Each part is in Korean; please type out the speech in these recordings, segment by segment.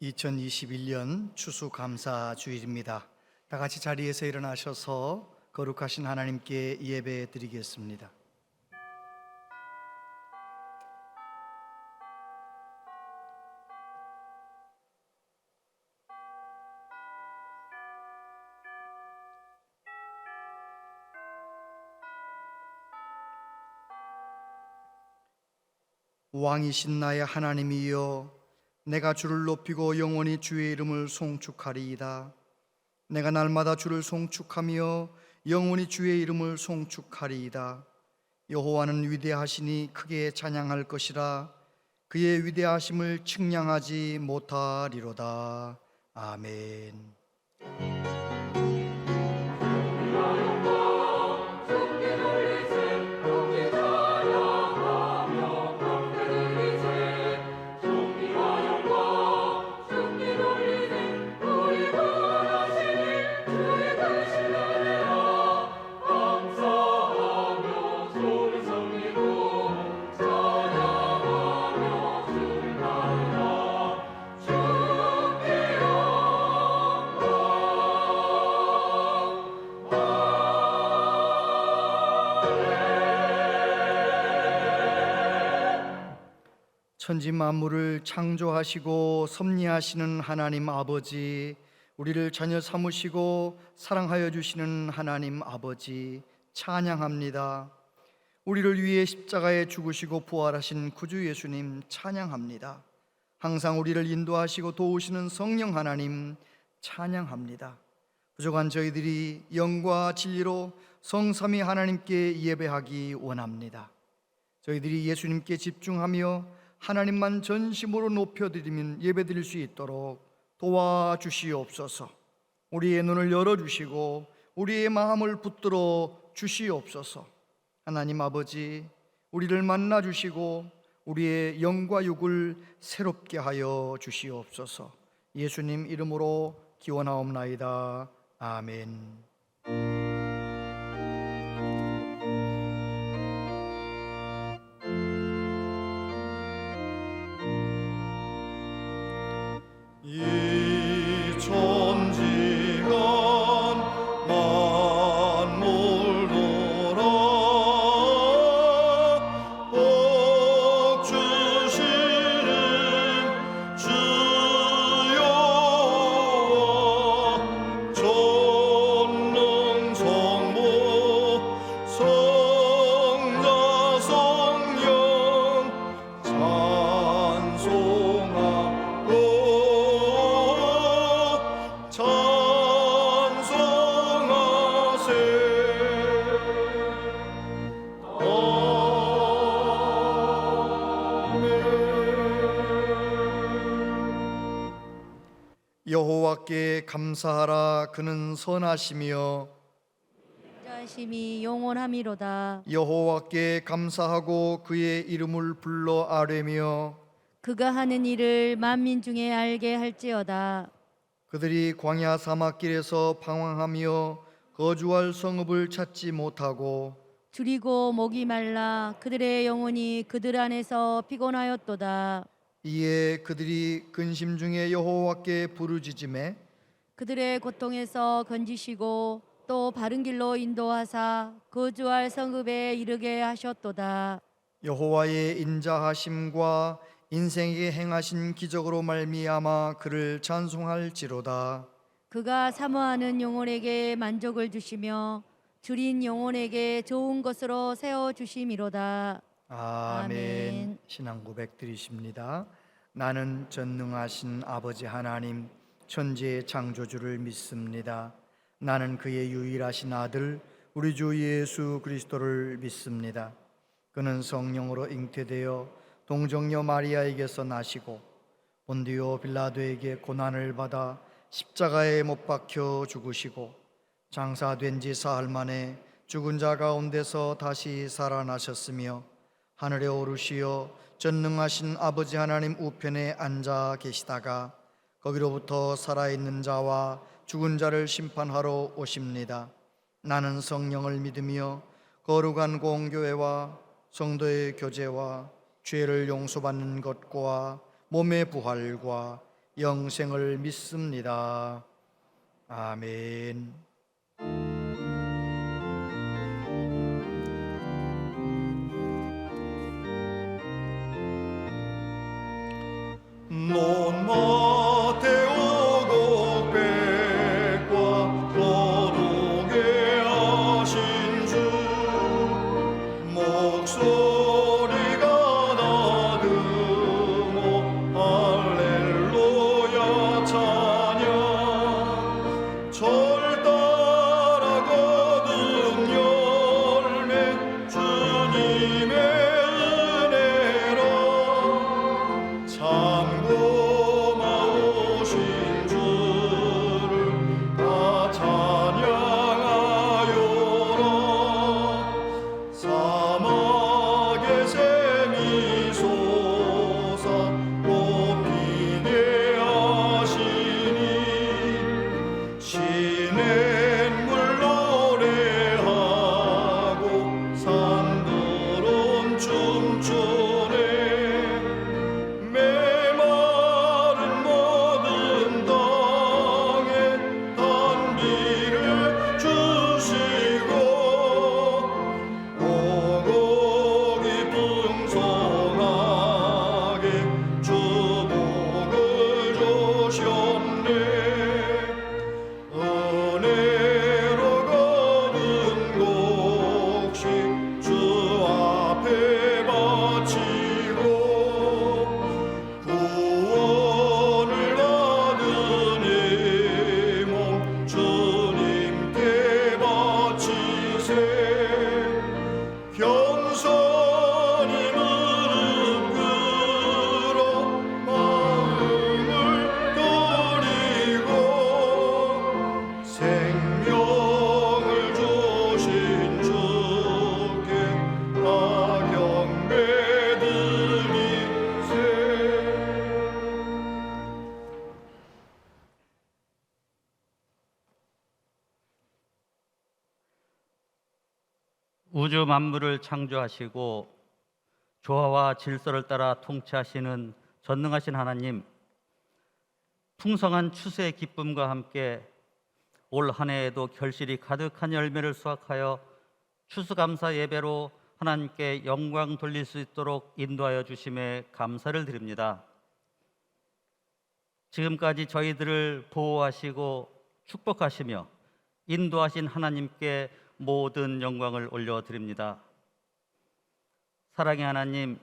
2021년 추수감사주일입니다. 다 같이 자리에서 일어나셔서 거룩하신 하나님께 예배 드리겠습니다. 왕이신 나의 하나님이여, 내가 주를 높이고 영원히 주의 이름을 송축하리이다. 내가 날마다 주를 송축하며 영원히 주의 이름을 송축하리이다. 여호와는 위대하시니 크게 찬양할 것이라. 그의 위대하심을 측량하지 못하리로다. 아멘. 천지 만물을 창조하시고 섭리하시는 하나님 아버지, 우리를 자녀 삼으시고 사랑하여 주시는 하나님 아버지 찬양합니다. 우리를 위해 십자가에 죽으시고 부활하신 구주 예수님 찬양합니다. 항상 우리를 인도하시고 도우시는 성령 하나님 찬양합니다. 부족한 저희들이 영과 진리로 성삼위 하나님께 예배하기 원합니다. 저희들이 예수님께 집중하며 하나님만 전심으로 높여드리면 예배드릴 수 있도록 도와주시옵소서. 우리의 눈을 열어주시고 우리의 마음을 붙들어 주시옵소서. 하나님 아버지, 우리를 만나주시고 우리의 영과 육을 새롭게 하여 주시옵소서. 예수님 이름으로 기원하옵나이다. 아멘. 여호와께 감사하라. 그는 선하시며 인자하심이 영원함이로다. 여호와께 감사하고 그의 이름을 불러 아뢰며 그가 하는 일을 만민 중에 알게 할지어다. 그들이 광야 사막길에서 방황하며 거주할 성읍을 찾지 못하고 줄이고 목이 말라 그들의 영혼이 그들 안에서 피곤하였도다. 이에 그들이 근심 중에 여호와께 부르짖음에 그들의 고통에서 건지시고 또 바른 길로 인도하사 거주할 성읍에 이르게 하셨도다. 여호와의 인자하심과 인생에게 행하신 기적으로 말미암아 그를 찬송할지로다. 그가 사모하는 영혼에게 만족을 주시며 줄인 영혼에게 좋은 것으로 세워 주심이로다. 아멘. 아멘. 신앙 고백 드리십니다. 나는 전능하신 아버지 하나님 천지의 창조주를 믿습니다. 나는 그의 유일하신 아들 우리 주 예수 그리스도를 믿습니다. 그는 성령으로 잉태되어 동정녀 마리아에게서 나시고 본디오 빌라도에게 고난을 받아 십자가에 못 박혀 죽으시고 장사된 지 사흘 만에 죽은 자 가운데서 다시 살아나셨으며 하늘에 오르시어 전능하신 아버지 하나님 우편에 앉아 계시다가 거기로부터 살아있는 자와 죽은 자를 심판하러 오십니다. 나는 성령을 믿으며 거룩한 공교회와 성도의 교제와 죄를 용서받는 것과 몸의 부활과 영생을 믿습니다. 아멘. 논마테오 곡백과 거룩에 하신 주 목소리가 나듬어 할렐루야 찬양 절 따라 거둔 열매 주님의 은혜라 참 고마우신 주를 다 찬양하여라 사막의 샘이 솟아 꽃피게 하시니 시냇물 노래하고 산들은 춤추네 메마른 모든 땅에 단비를 주시고 오곡이 풍성하게 주복을 주셨네 은혜로 거둔 곡식 주 앞에 바치고 구원을 받은 이 몸 주님께 바치세 겸손히 무릎 꿇어 마음을 돌리고 생명을 주신 주께 다 경배드리세 우주 만물을 창조하시고 조화와 질서를 따라 통치하시는 전능하신 하나님, 풍성한 추수의 기쁨과 함께 올 한 해에도 결실이 가득한 열매를 수확하여 추수감사 예배로 하나님께 영광 돌릴 수 있도록 인도하여 주심에 감사를 드립니다. 지금까지 저희들을 보호하시고 축복하시며 인도하신 하나님께 모든 영광을 올려드립니다. 사랑의 하나님,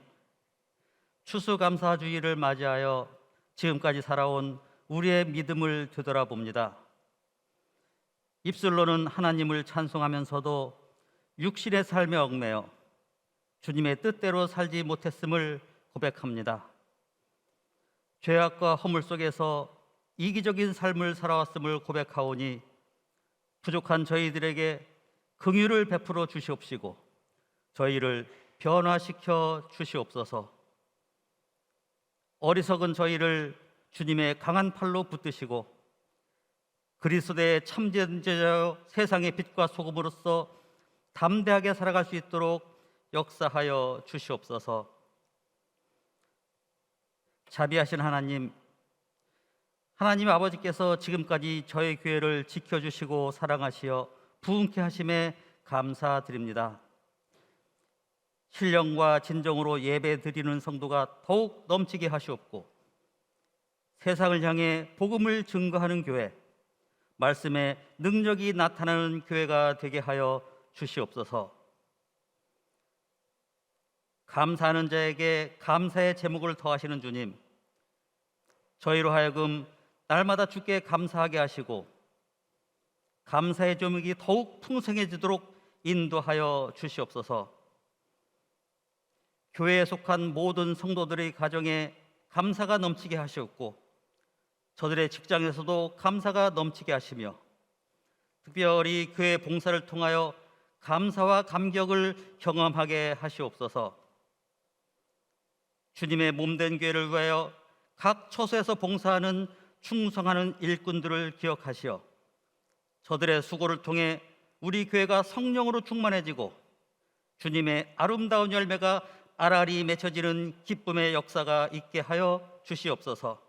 추수감사주의를 맞이하여 지금까지 살아온 우리의 믿음을 되돌아봅니다. 입술로는 하나님을 찬송하면서도 육신의 삶에 얽매여 주님의 뜻대로 살지 못했음을 고백합니다. 죄악과 허물 속에서 이기적인 삶을 살아왔음을 고백하오니 부족한 저희들에게 긍휼을 베풀어 주시옵시고 저희를 변화시켜 주시옵소서. 어리석은 저희를 주님의 강한 팔로 붙드시고 그리스도의 참된 제자여 세상의 빛과 소금으로서 담대하게 살아갈 수 있도록 역사하여 주시옵소서. 자비하신 하나님, 하나님 아버지께서 지금까지 저희 교회를 지켜주시고 사랑하시어 부흥케 하심에 감사드립니다. 신령과 진정으로 예배 드리는 성도가 더욱 넘치게 하시옵고 세상을 향해 복음을 증거하는 교회, 말씀의 능력이 나타나는 교회가 되게 하여 주시옵소서. 감사하는 자에게 감사의 제목을 더하시는 주님, 저희로 하여금 날마다 주께 감사하게 하시고 감사의 제목이 더욱 풍성해지도록 인도하여 주시옵소서. 교회에 속한 모든 성도들의 가정에 감사가 넘치게 하시옵고 저들의 직장에서도 감사가 넘치게 하시며 특별히 교회 봉사를 통하여 감사와 감격을 경험하게 하시옵소서. 주님의 몸된 교회를 위하여 각 처소에서 봉사하는 충성하는 일꾼들을 기억하시어 저들의 수고를 통해 우리 교회가 성령으로 충만해지고 주님의 아름다운 열매가 알알이 맺혀지는 기쁨의 역사가 있게 하여 주시옵소서.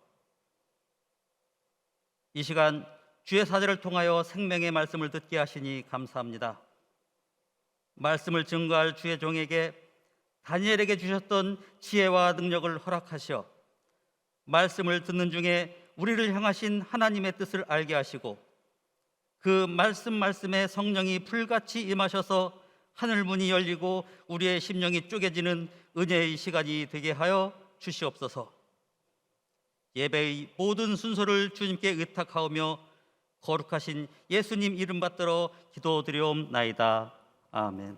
이 시간 주의 사제를 통하여 생명의 말씀을 듣게 하시니 감사합니다. 말씀을 증거할 주의 종에게 다니엘에게 주셨던 지혜와 능력을 허락하시어 말씀을 듣는 중에 우리를 향하신 하나님의 뜻을 알게 하시고 그 말씀에 성령이 불같이 임하셔서 하늘 문이 열리고 우리의 심령이 쪼개지는 은혜의 시간이 되게 하여 주시옵소서. 예배의 모든 순서를 주님께 의탁하오며 거룩하신 예수님 이름 받들어 기도드리옵나이다. 아멘.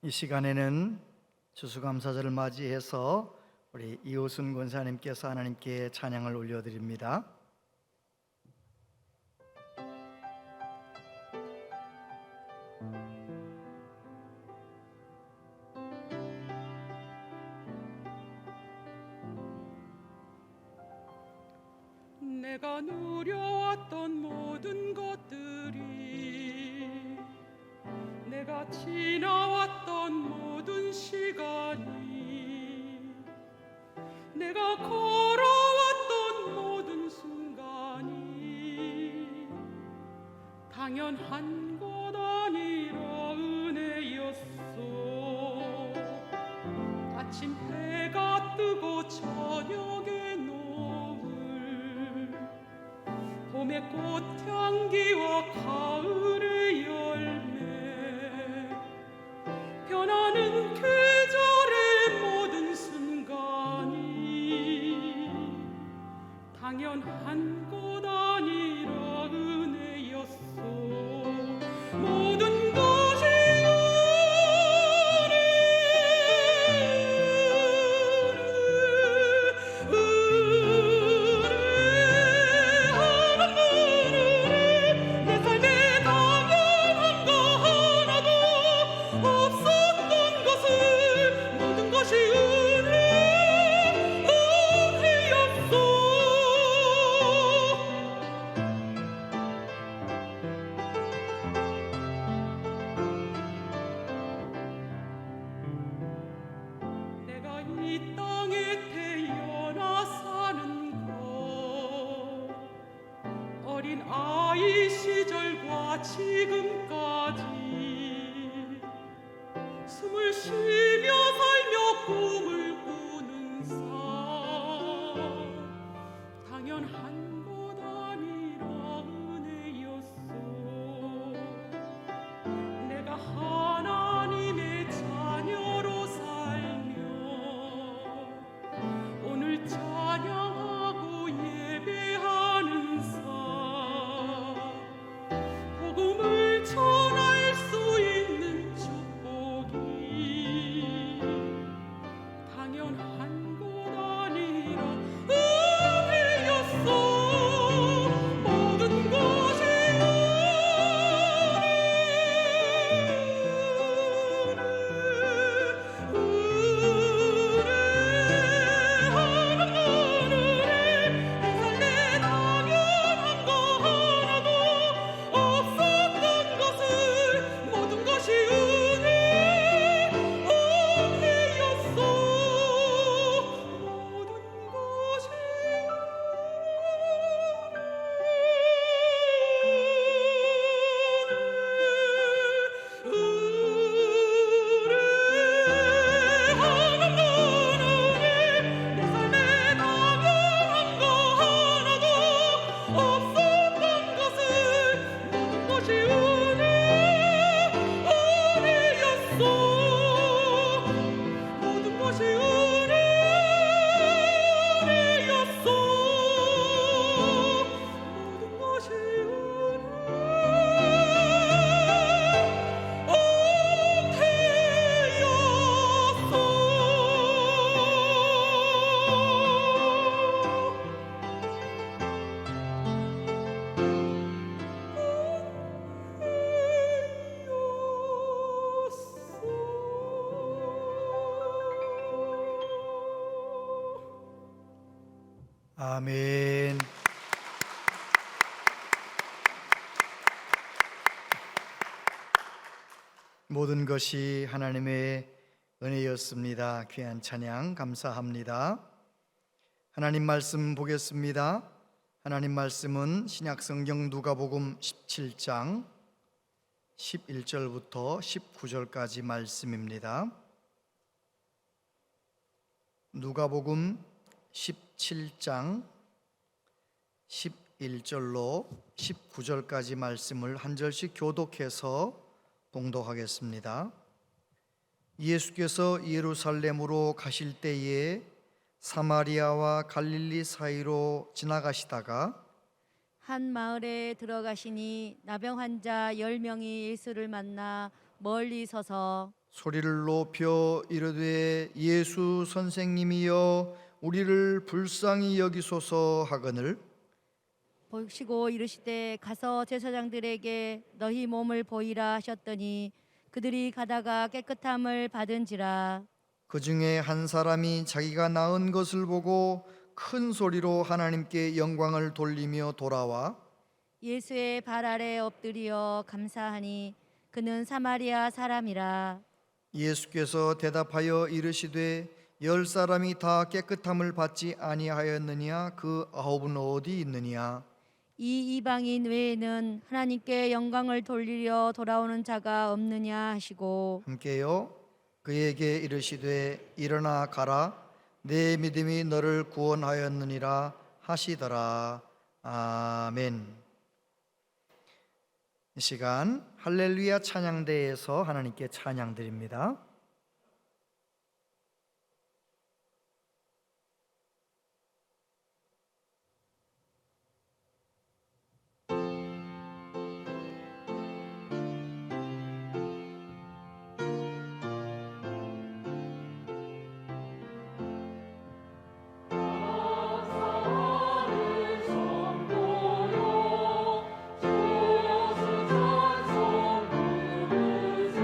이 시간에는 추수감사절을 맞이해서 우리 이호순 권사님께서 하나님께 찬양을 올려드립니다. 내가 누려왔던 모든 것들이, 내가 지나왔던 모든 시간이, 내가 걸어왔던 모든 순간이 당연한 것 아니라 은혜였소. 아침 해가 뜨고 저녁에 노을, 봄의 꽃향기와 가을의 열매, 변하는 계절의 모든 순간이 당연한 것 아니라 은혜였소. 모든 것이 내 삶에 당연한 거 하나도 없었던 것을, 모든 것이 은혜였소. 내가 이 땅에 태어나 사는 것, 어린 아이 시절과 지금까지 숨을 쉬며 살며 꿈을 꾸는 삶, 당연한 것 아니라 은혜였소. 내가 하나님의 자녀로 살며 오늘 찬양하고 예배하는 삶, 복음을 아멘. 모든 것이 하나님의 은혜였습니다. 귀한 찬양 감사합니다. 하나님 말씀 보겠습니다. 하나님 말씀은 신약성경 누가복음 17장 11절부터 19절까지 말씀입니다. 누가복음 17장 11절로 19절까지 말씀을 한 절씩 교독해서 봉독하겠습니다. 예수께서 예루살렘으로 가실 때에 사마리아와 갈릴리 사이로 지나가시다가 한 마을에 들어가시니 나병 환자 10명이 예수를 만나 멀리 서서 소리를 높여 이르되 예수 선생님이여 우리를 불쌍히 여기소서 하거늘 보시고 이르시되 가서 제사장들에게 너희 몸을 보이라 하셨더니 그들이 가다가 깨끗함을 받은지라. 그 중에 한 사람이 자기가 나은 것을 보고 큰 소리로 하나님께 영광을 돌리며 돌아와 예수의 발 아래 엎드려 감사하니 그는 사마리아 사람이라. 예수께서 대답하여 이르시되 10사람이 다 깨끗함을 받지 아니하였느냐 그 9은 어디 있느냐 이 이방인 외에는 하나님께 영광을 돌리려 돌아오는 자가 없느냐 하시고 함께요. 그에게 이르시되 일어나 가라 내 믿음이 너를 구원하였느니라 하시더라. 아멘. 이 시간 할렐루야 찬양대에서 하나님께 찬양드립니다. 주스 찬송 부르세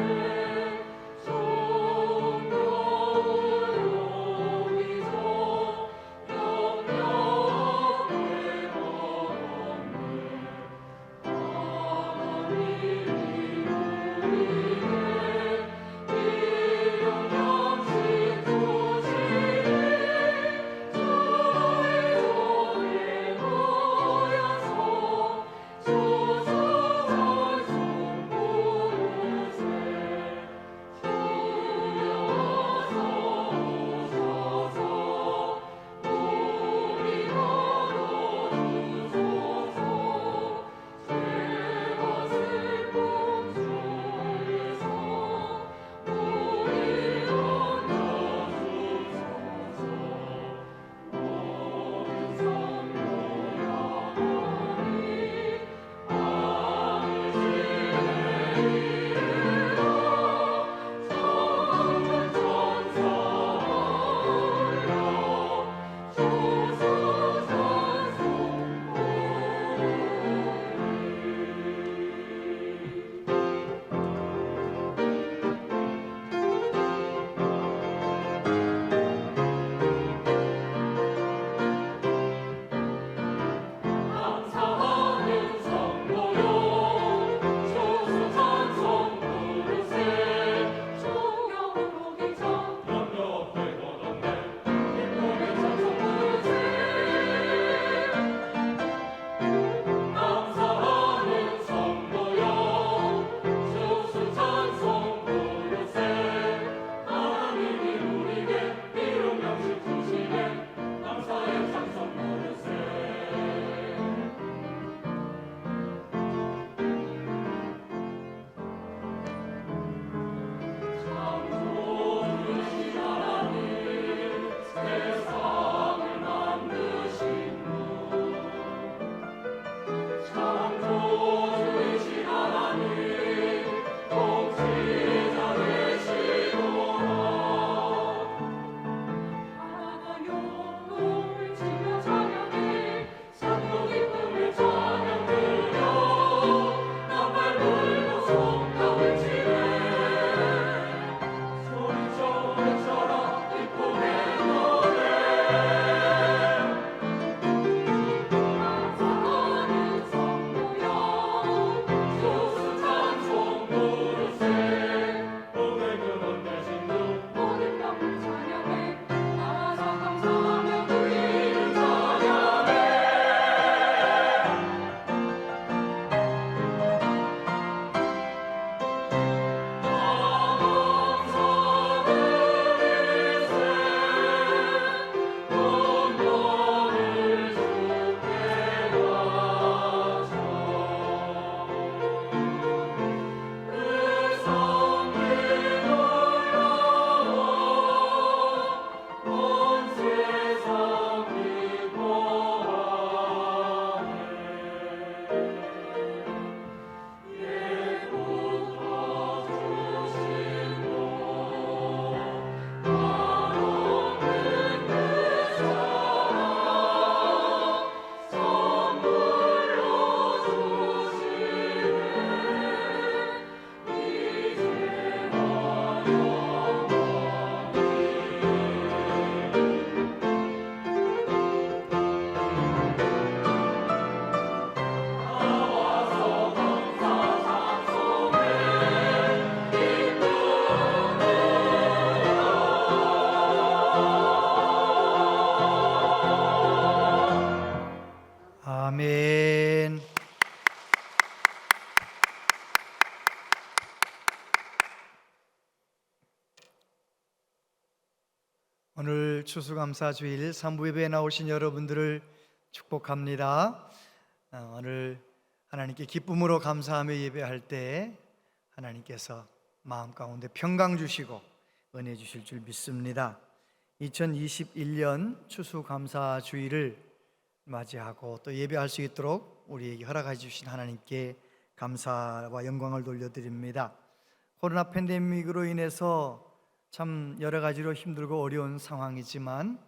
추수감사주일 3부 예배에 나오신 여러분들을 축복합니다. 오늘 하나님께 기쁨으로 감사하며 예배할 때 하나님께서 마음 가운데 평강 주시고 은혜 주실 줄 믿습니다. 2021년 추수감사주일을 맞이하고 또 예배할 수 있도록 우리에게 허락해 주신 하나님께 감사와 영광을 돌려드립니다. 코로나 팬데믹으로 인해서 참 여러 가지로 힘들고 어려운 상황이지만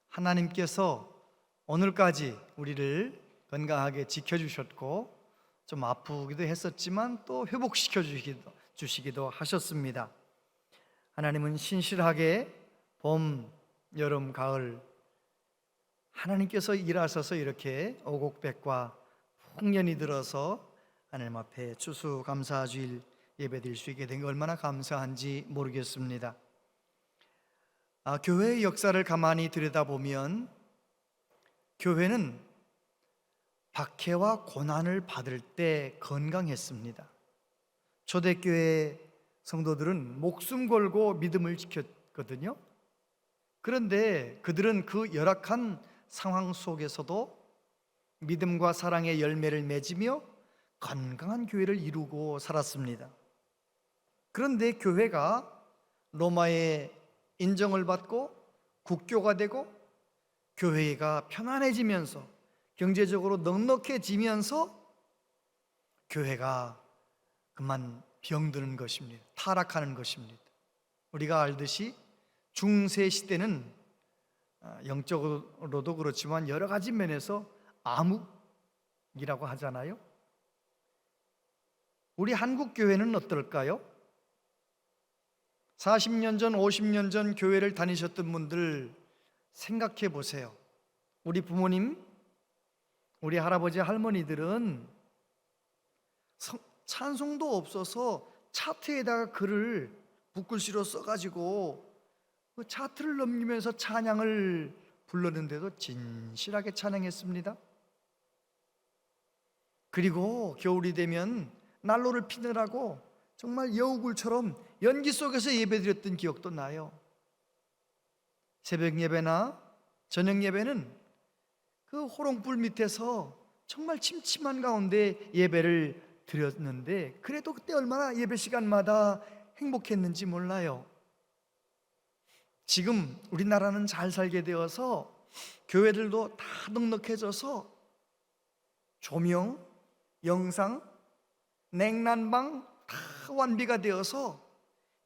하나님께서 오늘까지 우리를 건강하게 지켜주셨고 좀 아프기도 했었지만 또 회복시켜 주시기도 하셨습니다. 하나님은 신실하게 봄, 여름, 가을 하나님께서 일하셔서 이렇게 오곡백과 풍년이 들어서 하나님 앞에 추수감사주일 예배드릴 수 있게 된 게 얼마나 감사한지 모르겠습니다. 교회의 역사를 가만히 들여다보면 교회는 박해와 고난을 받을 때 건강했습니다. 초대교회 성도들은 목숨 걸고 믿음을 지켰거든요. 그런데 그들은 그 열악한 상황 속에서도 믿음과 사랑의 열매를 맺으며 건강한 교회를 이루고 살았습니다. 그런데 교회가 로마의 인정을 받고 국교가 되고 교회가 편안해지면서 경제적으로 넉넉해지면서 교회가 그만 병드는 것입니다. 타락하는 것입니다. 우리가 알듯이 중세 시대는 영적으로도 그렇지만 여러 가지 면에서 암흑이라고 하잖아요. 우리 한국 교회는 어떨까요? 40년 전, 50년 전 교회를 다니셨던 분들 생각해 보세요. 우리 부모님, 우리 할아버지, 할머니들은 찬송도 없어서 차트에다가 글을 붓글씨로 써가지고 그 차트를 넘기면서 찬양을 불렀는데도 진실하게 찬양했습니다. 그리고 겨울이 되면 난로를 피느라고 정말 여우굴처럼 연기 속에서 예배드렸던 기억도 나요. 새벽 예배나 저녁 예배는 그 호롱불 밑에서 정말 침침한 가운데 예배를 드렸는데 그래도 그때 얼마나 예배 시간마다 행복했는지 몰라요. 지금 우리나라는 잘 살게 되어서 교회들도 다 넉넉해져서 조명, 영상, 냉난방 다 완비가 되어서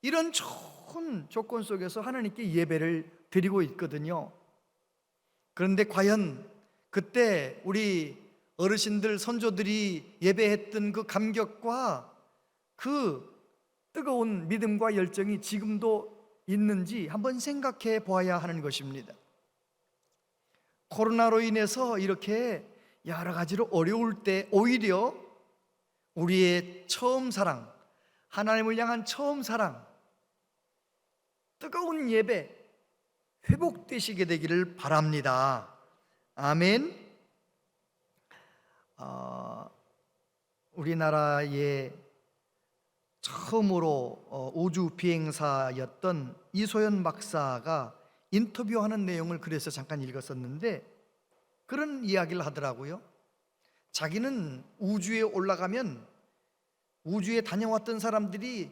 이런 좋은 조건 속에서 하나님께 예배를 드리고 있거든요. 그런데 과연 그때 우리 어르신들, 선조들이 예배했던 그 감격과 그 뜨거운 믿음과 열정이 지금도 있는지 한번 생각해 보아야 하는 것입니다. 코로나로 인해서 이렇게 여러 가지로 어려울 때 오히려 우리의 처음 사랑, 하나님을 향한 처음 사랑, 뜨거운 예배 회복되시게 되기를 바랍니다. 아멘. 우리나라의 처음으로 우주 비행사였던 이소연 박사가 인터뷰하는 내용을 그래서 잠깐 읽었었는데 그런 이야기를 하더라고요. 자기는 우주에 올라가면 우주에 다녀왔던 사람들이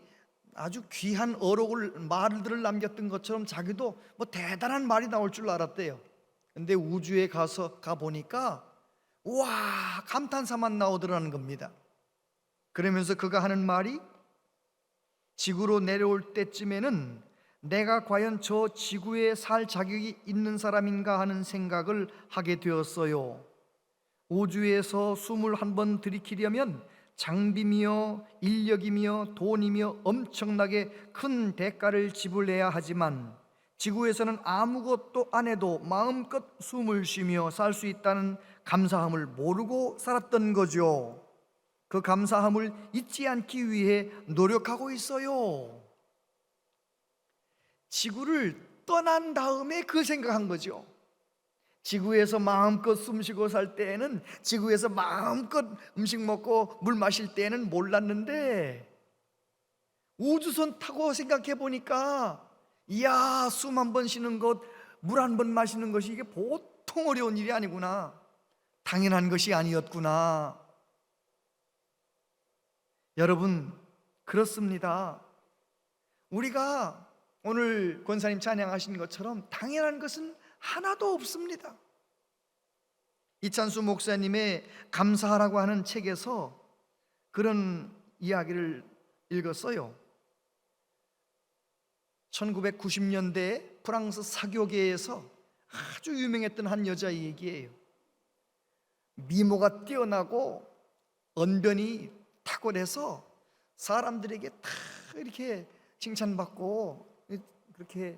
아주 귀한 말들을 남겼던 것처럼 자기도 뭐 대단한 말이 나올 줄 알았대요. 근데 우주에 가 보니까 와, 감탄사만 나오더라는 겁니다. 그러면서 그가 하는 말이 지구로 내려올 때쯤에는 내가 과연 저 지구에 살 자격이 있는 사람인가 하는 생각을 하게 되었어요. 우주에서 숨을 한번 들이키려면 장비며 인력이며 돈이며 엄청나게 큰 대가를 지불해야 하지만 지구에서는 아무것도 안 해도 마음껏 숨을 쉬며 살 수 있다는 감사함을 모르고 살았던 거죠. 그 감사함을 잊지 않기 위해 노력하고 있어요. 지구를 떠난 다음에 그 생각한 거죠. 지구에서 마음껏 숨쉬고 살 때에는, 지구에서 마음껏 음식 먹고 물 마실 때에는 몰랐는데 우주선 타고 생각해 보니까 이야, 숨 한 번 쉬는 것 물 한 번 마시는 것이 이게 보통 어려운 일이 아니구나, 당연한 것이 아니었구나. 여러분, 그렇습니다. 우리가 오늘 권사님 찬양하신 것처럼 당연한 것은 하나도 없습니다. 이찬수 목사님의 감사하라고 하는 책에서 그런 이야기를 읽었어요. 1990년대 프랑스 사교계에서 아주 유명했던 한 여자의 얘기예요. 미모가 뛰어나고 언변이 탁월해서 사람들에게 다 이렇게 칭찬받고 그렇게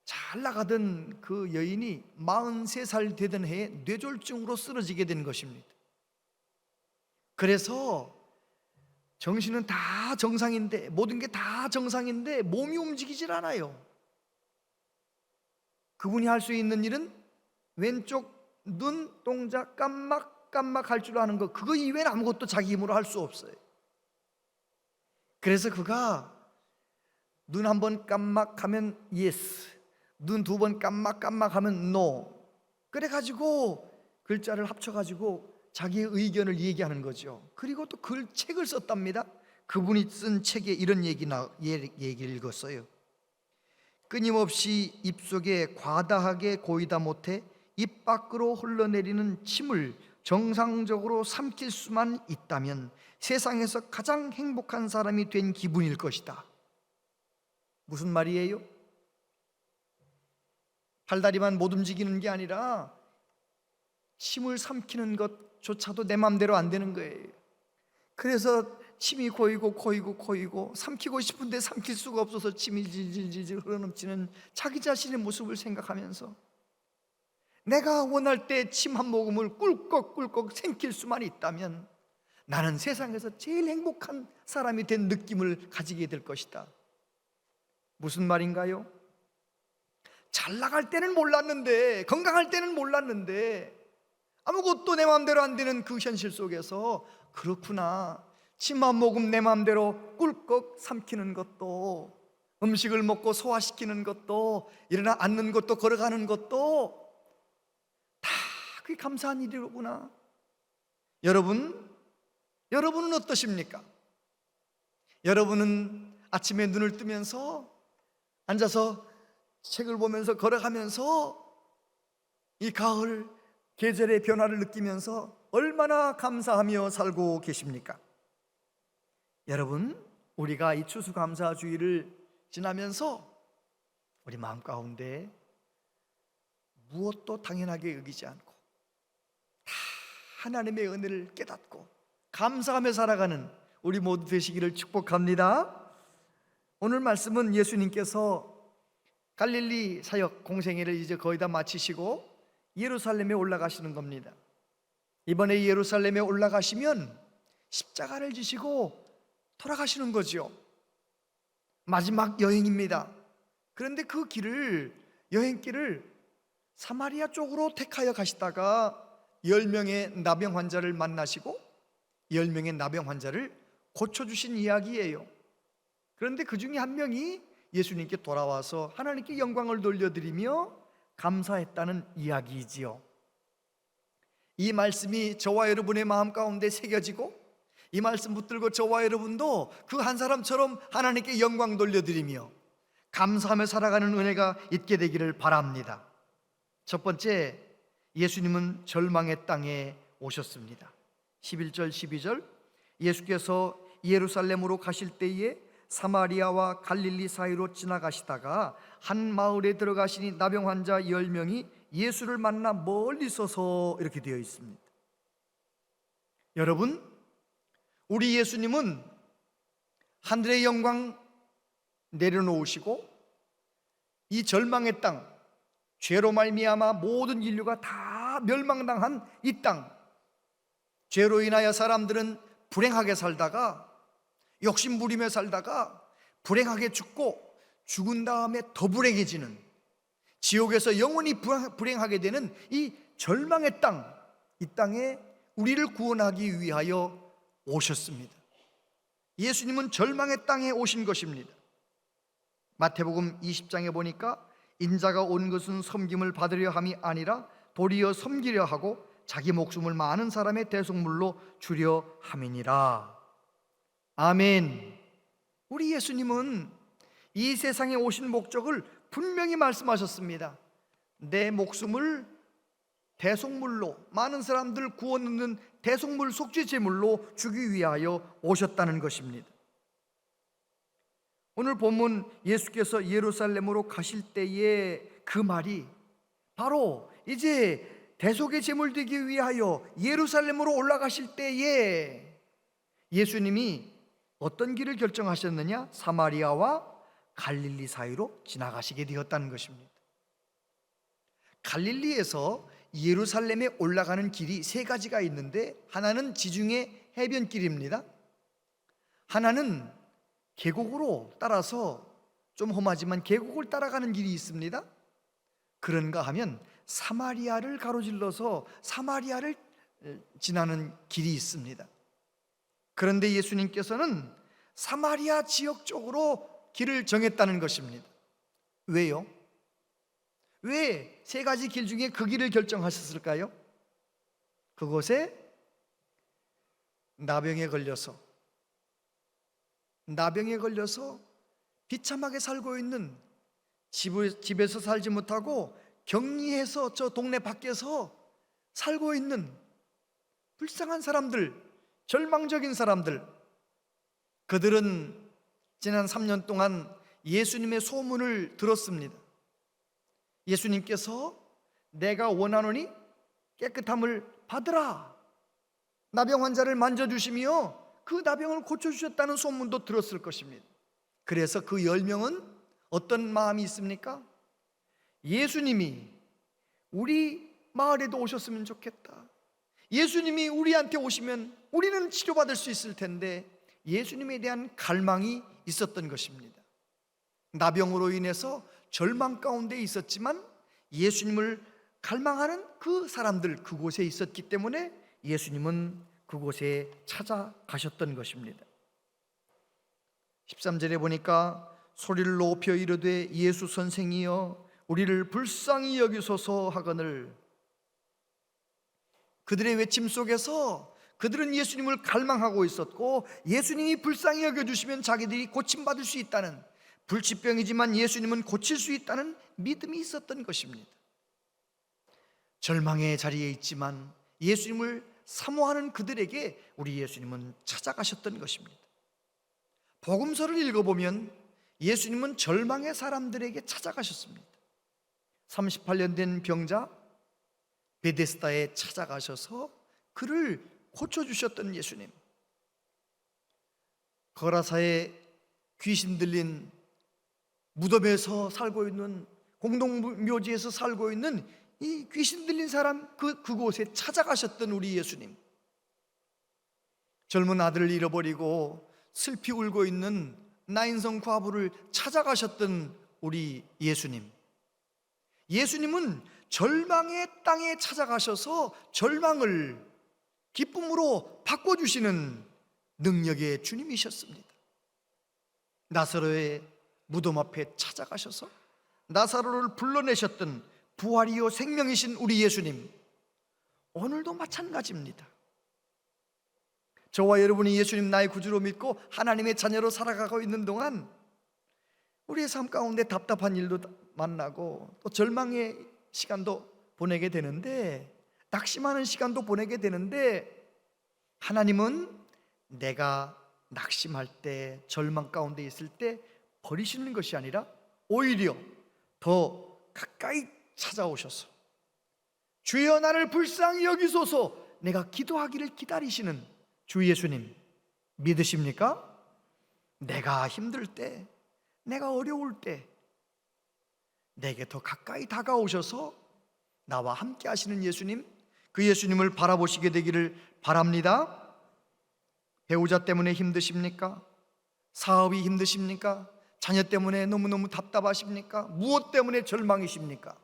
잘 나가던 그 여인이 43살 되던 해에 뇌졸중으로 쓰러지게 된 것입니다. 그래서 정신은 다 정상인데, 모든 게 다 정상인데 몸이 움직이질 않아요. 그분이 할 수 있는 일은 왼쪽 눈 동작 깜빡깜빡 할 줄 아는 거, 그거 이외에는 아무것도 자기 힘으로 할 수 없어요. 그래서 그가 눈 한 번 깜빡하면 yes, 눈 두 번 깜빡깜빡하면 no, 그래가지고 글자를 합쳐가지고 자기의 의견을 얘기하는 거죠. 그리고 또 책을 썼답니다. 그분이 쓴 책에 이런 얘기를 읽었어요. 끊임없이 입속에 과다하게 고이다 못해 입 밖으로 흘러내리는 침을 정상적으로 삼킬 수만 있다면 세상에서 가장 행복한 사람이 된 기분일 것이다. 무슨 말이에요? 팔다리만 못 움직이는 게 아니라 침을 삼키는 것조차도 내 맘대로 안 되는 거예요. 그래서 침이 고이고 삼키고 싶은데 삼킬 수가 없어서 침이 질질질질 흘러넘치는 자기 자신의 모습을 생각하면서 내가 원할 때 침 한 모금을 꿀꺽꿀꺽 삼킬 수만 있다면 나는 세상에서 제일 행복한 사람이 된 느낌을 가지게 될 것이다. 무슨 말인가요? 잘 나갈 때는 몰랐는데, 건강할 때는 몰랐는데, 아무것도 내 마음대로 안 되는 그 현실 속에서 그렇구나, 침 한 모금 내 마음대로 꿀꺽 삼키는 것도, 음식을 먹고 소화시키는 것도, 일어나 앉는 것도 걸어가는 것도 다 그게 감사한 일이로구나. 여러분은 어떠십니까? 여러분은 아침에 눈을 뜨면서 앉아서 책을 보면서 걸어가면서 이 가을 계절의 변화를 느끼면서 얼마나 감사하며 살고 계십니까? 여러분, 우리가 이 추수감사주의를 지나면서 우리 마음 가운데 무엇도 당연하게 여기지 않고 다 하나님의 은혜를 깨닫고 감사하며 살아가는 우리 모두 되시기를 축복합니다. 오늘 말씀은 예수님께서 갈릴리 사역 공생애를 이제 거의 다 마치시고 예루살렘에 올라가시는 겁니다. 이번에 예루살렘에 올라가시면 십자가를 지시고 돌아가시는 거죠. 마지막 여행입니다. 그런데 그 여행길을 사마리아 쪽으로 택하여 가시다가 10명의 나병 환자를 만나시고 10명의 나병 환자를 고쳐주신 이야기예요. 그런데 그 중에 한 명이 예수님께 돌아와서 하나님께 영광을 돌려드리며 감사했다는 이야기이지요. 이 말씀이 저와 여러분의 마음 가운데 새겨지고 이 말씀 붙들고 저와 여러분도 그 한 사람처럼 하나님께 영광 돌려드리며 감사하며 살아가는 은혜가 있게 되기를 바랍니다. 첫 번째, 예수님은 절망의 땅에 오셨습니다. 11절 12절, 예수께서 예루살렘으로 가실 때에 사마리아와 갈릴리 사이로 지나가시다가 한 마을에 들어가시니 나병 환자 10명이 예수를 만나 멀리 서서, 이렇게 되어 있습니다. 여러분, 우리 예수님은 하늘의 영광 내려놓으시고 이 절망의 땅, 죄로 말미암아 모든 인류가 다 멸망당한 이 땅, 죄로 인하여 사람들은 불행하게 살다가 욕심 부리며 살다가 불행하게 죽고 죽은 다음에 더 불행해지는, 지옥에서 영원히 불행하게 되는 이 절망의 땅, 이 땅에 우리를 구원하기 위하여 오셨습니다. 예수님은 절망의 땅에 오신 것입니다. 마태복음 20장에 보니까 인자가 온 것은 섬김을 받으려 함이 아니라 도리어 섬기려 하고 자기 목숨을 많은 사람의 대속물로 주려 함이니라. 아멘. 우리 예수님은 이 세상에 오신 목적을 분명히 말씀하셨습니다. 내 목숨을 대속물로, 많은 사람들 구원 얻는 대속물 속죄 제물로 주기 위하여 오셨다는 것입니다. 오늘 본문 예수께서 예루살렘으로 가실 때의 그 말이 바로 이제 대속의 제물 되기 위하여 예루살렘으로 올라가실 때에 예수님이 어떤 길을 결정하셨느냐? 사마리아와 갈릴리 사이로 지나가시게 되었다는 것입니다. 갈릴리에서 예루살렘에 올라가는 길이 세 가지가 있는데, 하나는 지중해 해변길입니다. 하나는 계곡으로 따라서 좀 험하지만 계곡을 따라가는 길이 있습니다. 그런가 하면 사마리아를 가로질러서 사마리아를 지나는 길이 있습니다. 그런데 예수님께서는 사마리아 지역 쪽으로 길을 정했다는 것입니다. 왜요? 왜 세 가지 길 중에 그 길을 결정하셨을까요? 그곳에 나병에 걸려서 비참하게 살고 있는, 집에서 살지 못하고 격리해서 저 동네 밖에서 살고 있는 불쌍한 사람들, 절망적인 사람들, 그들은 지난 3년 동안 예수님의 소문을 들었습니다. 예수님께서 내가 원하노니 깨끗함을 받으라, 나병 환자를 만져주시며 그 나병을 고쳐주셨다는 소문도 들었을 것입니다. 그래서 그 10명은 어떤 마음이 있습니까? 예수님이 우리 마을에도 오셨으면 좋겠다. 예수님이 우리한테 오시면 우리는 치료받을 수 있을 텐데, 예수님에 대한 갈망이 있었던 것입니다. 나병으로 인해서 절망 가운데 있었지만 예수님을 갈망하는 그 사람들, 그곳에 있었기 때문에 예수님은 그곳에 찾아가셨던 것입니다. 13절에 보니까 소리를 높여 이르되 예수 선생이여 우리를 불쌍히 여기소서 하거늘. 그들의 외침 속에서 그들은 예수님을 갈망하고 있었고, 예수님이 불쌍히 여겨주시면 자기들이 고침받을 수 있다는, 불치병이지만 예수님은 고칠 수 있다는 믿음이 있었던 것입니다. 절망의 자리에 있지만 예수님을 사모하는 그들에게 우리 예수님은 찾아가셨던 것입니다. 복음서를 읽어보면 예수님은 절망의 사람들에게 찾아가셨습니다. 38년 된 병자 베데스다에 찾아가셔서 그를 고쳐주셨던 예수님, 거라사에 귀신 들린 무덤에서 살고 있는, 공동묘지에서 살고 있는 이 귀신 들린 사람, 그곳에 찾아가셨던 우리 예수님, 젊은 아들을 잃어버리고 슬피 울고 있는 나인성 과부를 찾아가셨던 우리 예수님, 예수님은 절망의 땅에 찾아가셔서 절망을 기쁨으로 바꿔주시는 능력의 주님이셨습니다. 나사로의 무덤 앞에 찾아가셔서 나사로를 불러내셨던 부활이요 생명이신 우리 예수님, 오늘도 마찬가지입니다. 저와 여러분이 예수님 나의 구주로 믿고 하나님의 자녀로 살아가고 있는 동안 우리의 삶 가운데 답답한 일도 만나고 또 절망의 시간도 보내게 되는데, 낙심하는 시간도 보내게 되는데, 하나님은 내가 낙심할 때, 절망 가운데 있을 때 버리시는 것이 아니라 오히려 더 가까이 찾아오셔서 주여 나를 불쌍히 여기소서, 내가 기도하기를 기다리시는 주 예수님 믿으십니까? 내가 힘들 때, 내가 어려울 때 내게 더 가까이 다가오셔서 나와 함께 하시는 예수님, 그 예수님을 바라보시게 되기를 바랍니다. 배우자 때문에 힘드십니까? 사업이 힘드십니까? 자녀 때문에 너무너무 답답하십니까? 무엇 때문에 절망이십니까?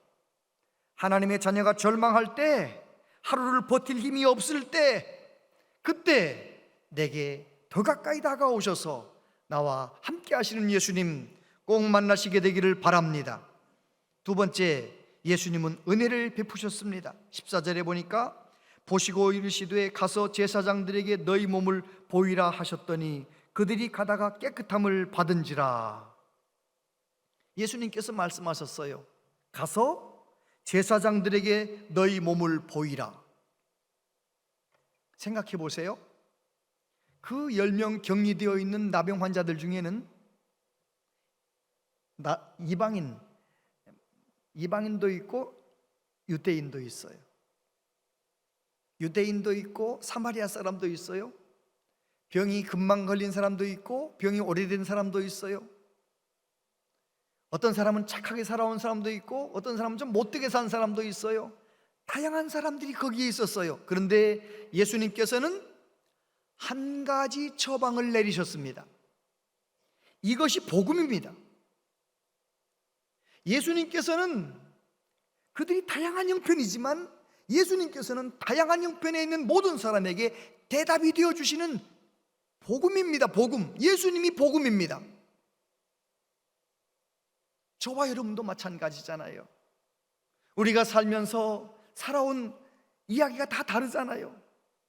하나님의 자녀가 절망할 때, 하루를 버틸 힘이 없을 때, 그때 내게 더 가까이 다가오셔서 나와 함께 하시는 예수님 꼭 만나시게 되기를 바랍니다. 두 번째, 예수님은 은혜를 베푸셨습니다. 14절에 보니까 보시고 이르시되 가서 제사장들에게 너희 몸을 보이라 하셨더니 그들이 가다가 깨끗함을 받은지라. 예수님께서 말씀하셨어요. 가서 제사장들에게 너희 몸을 보이라. 생각해 보세요. 그 10명 격리되어 있는 나병 환자들 중에는 이방인도 있고 유대인도 있어요. 유대인도 있고 사마리아 사람도 있어요. 병이 금방 걸린 사람도 있고 병이 오래된 사람도 있어요. 어떤 사람은 착하게 살아온 사람도 있고 어떤 사람은 좀 못되게 산 사람도 있어요. 다양한 사람들이 거기에 있었어요. 그런데 예수님께서는 한 가지 처방을 내리셨습니다. 이것이 복음입니다. 예수님께서는 그들이 다양한 형편이지만 예수님께서는 다양한 형편에 있는 모든 사람에게 대답이 되어주시는 복음입니다. 복음. 예수님이 복음입니다. 저와 여러분도 마찬가지잖아요. 우리가 살면서 살아온 이야기가 다 다르잖아요.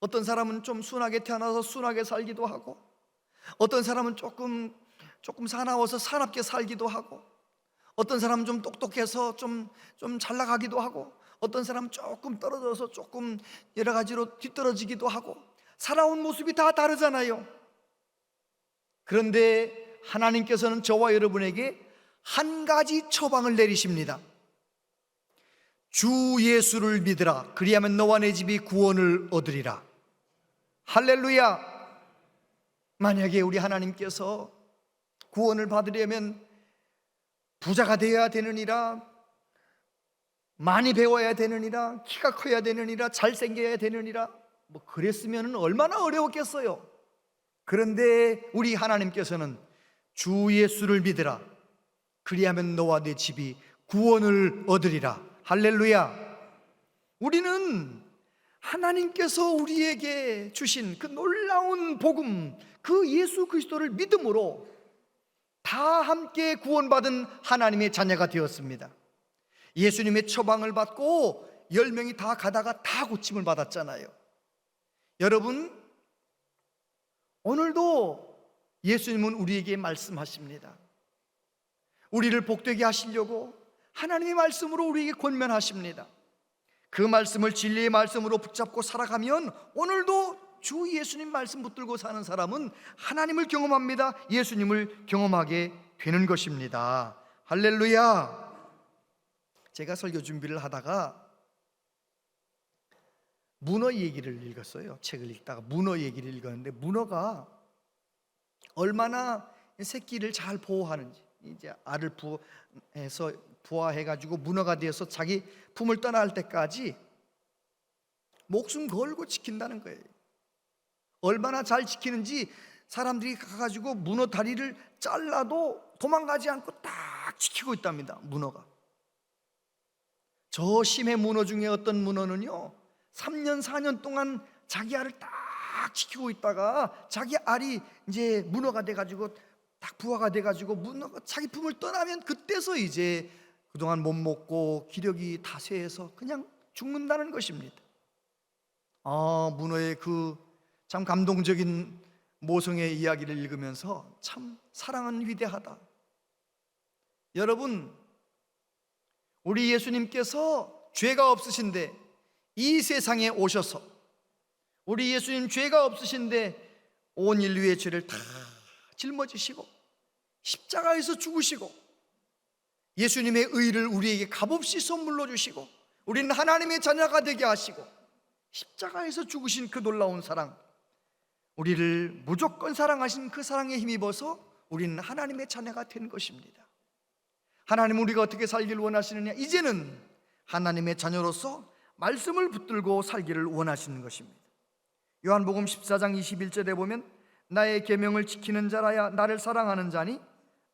어떤 사람은 좀 순하게 태어나서 순하게 살기도 하고, 어떤 사람은 조금 사나워서 사납게 살기도 하고, 어떤 사람은 좀 똑똑해서 좀 잘 나가기도 하고, 어떤 사람은 조금 떨어져서 조금 여러 가지로 뒤떨어지기도 하고, 살아온 모습이 다 다르잖아요. 그런데 하나님께서는 저와 여러분에게 한 가지 처방을 내리십니다. 주 예수를 믿으라. 그리하면 너와 내 집이 구원을 얻으리라. 할렐루야. 만약에 우리 하나님께서 구원을 받으려면 부자가 되어야 되느니라, 많이 배워야 되느니라, 키가 커야 되느니라, 잘생겨야 되느니라, 뭐 그랬으면 얼마나 어려웠겠어요. 그런데 우리 하나님께서는 주 예수를 믿으라. 그리하면 너와 내 집이 구원을 얻으리라. 할렐루야. 우리는 하나님께서 우리에게 주신 그 놀라운 복음, 그 예수 그리스도를 믿음으로 다 함께 구원받은 하나님의 자녀가 되었습니다. 예수님의 처방을 받고 10명이 다 가다가 다 고침을 받았잖아요. 여러분, 오늘도 예수님은 우리에게 말씀하십니다. 우리를 복되게 하시려고 하나님의 말씀으로 우리에게 권면하십니다. 그 말씀을 진리의 말씀으로 붙잡고 살아가면 오늘도 주 예수님 말씀 붙들고 사는 사람은 하나님을 경험합니다. 예수님을 경험하게 되는 것입니다. 할렐루야. 제가 설교 준비를 하다가 문어 얘기를 읽었어요. 책을 읽다가 문어 얘기를 읽었는데, 문어가 얼마나 새끼를 잘 보호하는지, 이제 알을 부화해가지고 문어가 되어서 자기 품을 떠날 때까지 목숨 걸고 지킨다는 거예요. 얼마나 잘 지키는지 사람들이 가가지고 문어 다리를 잘라도 도망가지 않고 딱 지키고 있답니다. 문어가. 저 심해 문어 중에 어떤 문어는요 3년 4년 동안 자기 알을 딱 지키고 있다가 자기 알이 이제 문어가 돼가지고 딱 부화가 돼가지고 문어가 자기 품을 떠나면 그때서 이제 그동안 못 먹고 기력이 다 쇠해서 그냥 죽는다는 것입니다. 문어의 그 참 감동적인 모성의 이야기를 읽으면서 참 사랑은 위대하다. 여러분, 우리 예수님께서 죄가 없으신데 이 세상에 오셔서, 우리 예수님 죄가 없으신데 온 인류의 죄를 다 짊어지시고 십자가에서 죽으시고 예수님의 의를 우리에게 값없이 선물로 주시고 우리는 하나님의 자녀가 되게 하시고 십자가에서 죽으신 그 놀라운 사랑, 우리를 무조건 사랑하신 그 사랑에 힘입어서 우리는 하나님의 자녀가 된 것입니다. 하나님은 우리가 어떻게 살기를 원하시느냐? 이제는 하나님의 자녀로서 말씀을 붙들고 살기를 원하시는 것입니다. 요한복음 14장 21절에 보면 나의 계명을 지키는 자라야 나를 사랑하는 자니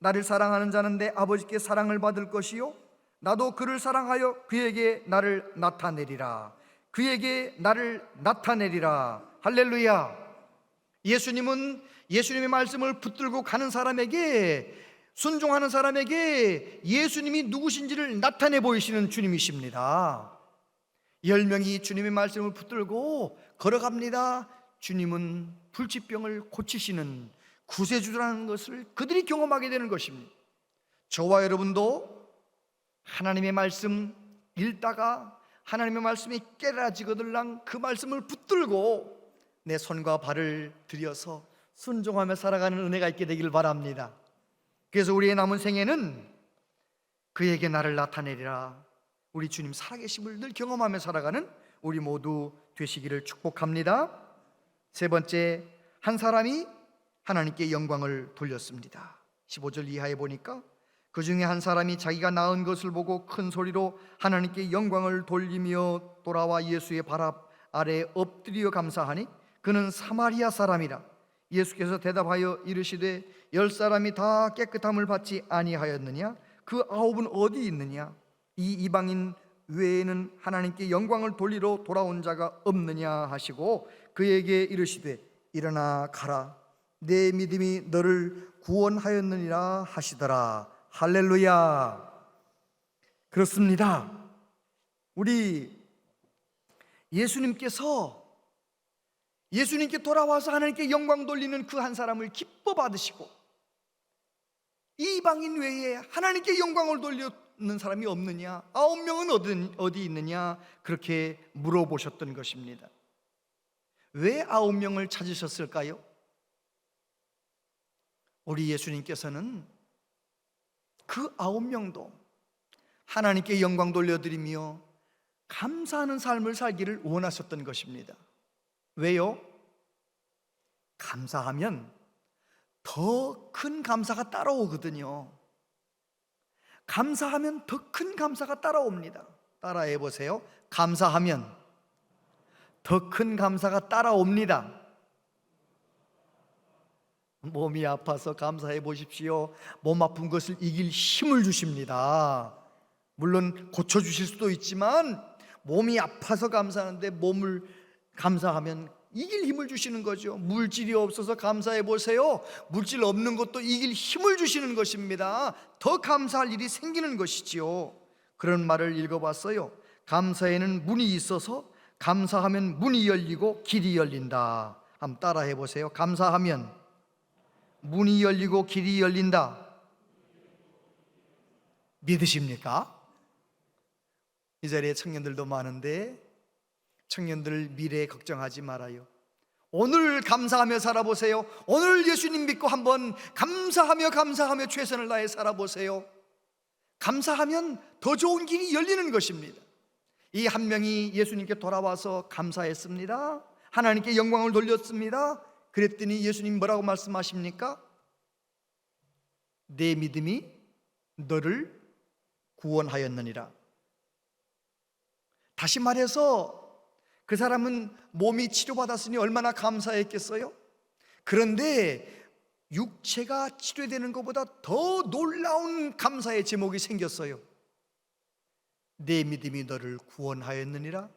나를 사랑하는 자는 내 아버지께 사랑을 받을 것이요 나도 그를 사랑하여 그에게 나를 나타내리라. 그에게 나를 나타내리라. 할렐루야. 예수님은 예수님의 말씀을 붙들고 가는 사람에게 순종하는 사람에게 예수님이 누구신지를 나타내 보이시는 주님이십니다. 10명이 주님의 말씀을 붙들고 걸어갑니다. 주님은 불치병을 고치시는 구세주라는 것을 그들이 경험하게 되는 것입니다. 저와 여러분도 하나님의 말씀 읽다가 하나님의 말씀이 깨달아지거들랑 그 말씀을 붙들고 내 손과 발을 들여서 순종하며 살아가는 은혜가 있게 되길 바랍니다. 그래서 우리의 남은 생애는 그에게 나를 나타내리라, 우리 주님 살아계심을 늘 경험하며 살아가는 우리 모두 되시기를 축복합니다. 세 번째, 한 사람이 하나님께 영광을 돌렸습니다. 15절 이하에 보니까 그 중에 한 사람이 자기가 낳은 것을 보고 큰 소리로 하나님께 영광을 돌리며 돌아와 예수의 발 아래 엎드려 감사하니 그는 사마리아 사람이라. 예수께서 대답하여 이르시되 10사람이 다 깨끗함을 받지 아니하였느냐? 그 9은 어디 있느냐? 이 이방인 외에는 하나님께 영광을 돌리러 돌아온 자가 없느냐 하시고 그에게 이르시되 일어나 가라, 내 믿음이 너를 구원하였느니라 하시더라. 할렐루야. 그렇습니다. 우리 예수님께 돌아와서 하나님께 영광 돌리는 그 한 사람을 기뻐 받으시고 이방인 외에 하나님께 영광을 돌리는 사람이 없느냐? 9명은 어디 있느냐? 그렇게 물어보셨던 것입니다. 왜 9명을 찾으셨을까요? 우리 예수님께서는 그 9명도 하나님께 영광 돌려드리며 감사하는 삶을 살기를 원하셨던 것입니다. 왜요? 감사하면 더 큰 감사가 따라오거든요. 감사하면 더 큰 감사가 따라옵니다. 따라해 보세요. 감사하면 더 큰 감사가 따라옵니다. 몸이 아파서 감사해 보십시오. 몸 아픈 것을 이길 힘을 주십니다. 물론 고쳐주실 수도 있지만 몸이 아파서 감사하는데 몸을 감사하면 이길 힘을 주시는 거죠. 물질이 없어서 감사해 보세요. 물질 없는 것도 이길 힘을 주시는 것입니다. 더 감사할 일이 생기는 것이지요. 그런 말을 읽어봤어요. 감사에는 문이 있어서 감사하면 문이 열리고 길이 열린다. 한번 따라해 보세요. 감사하면 문이 열리고 길이 열린다. 믿으십니까? 이 자리에 청년들도 많은데 청년들 미래 걱정하지 말아요. 오늘 감사하며 살아보세요. 오늘 예수님 믿고 한번 감사하며 최선을 다해 살아보세요. 감사하면 더 좋은 길이 열리는 것입니다. 이 한 명이 예수님께 돌아와서 감사했습니다. 하나님께 영광을 돌렸습니다. 그랬더니 예수님 뭐라고 말씀하십니까? 내 믿음이 너를 구원하였느니라. 다시 말해서 그 사람은 몸이 치료받았으니 얼마나 감사했겠어요? 그런데 육체가 치료되는 것보다 더 놀라운 감사의 제목이 생겼어요. 내 믿음이 너를 구원하였느니라.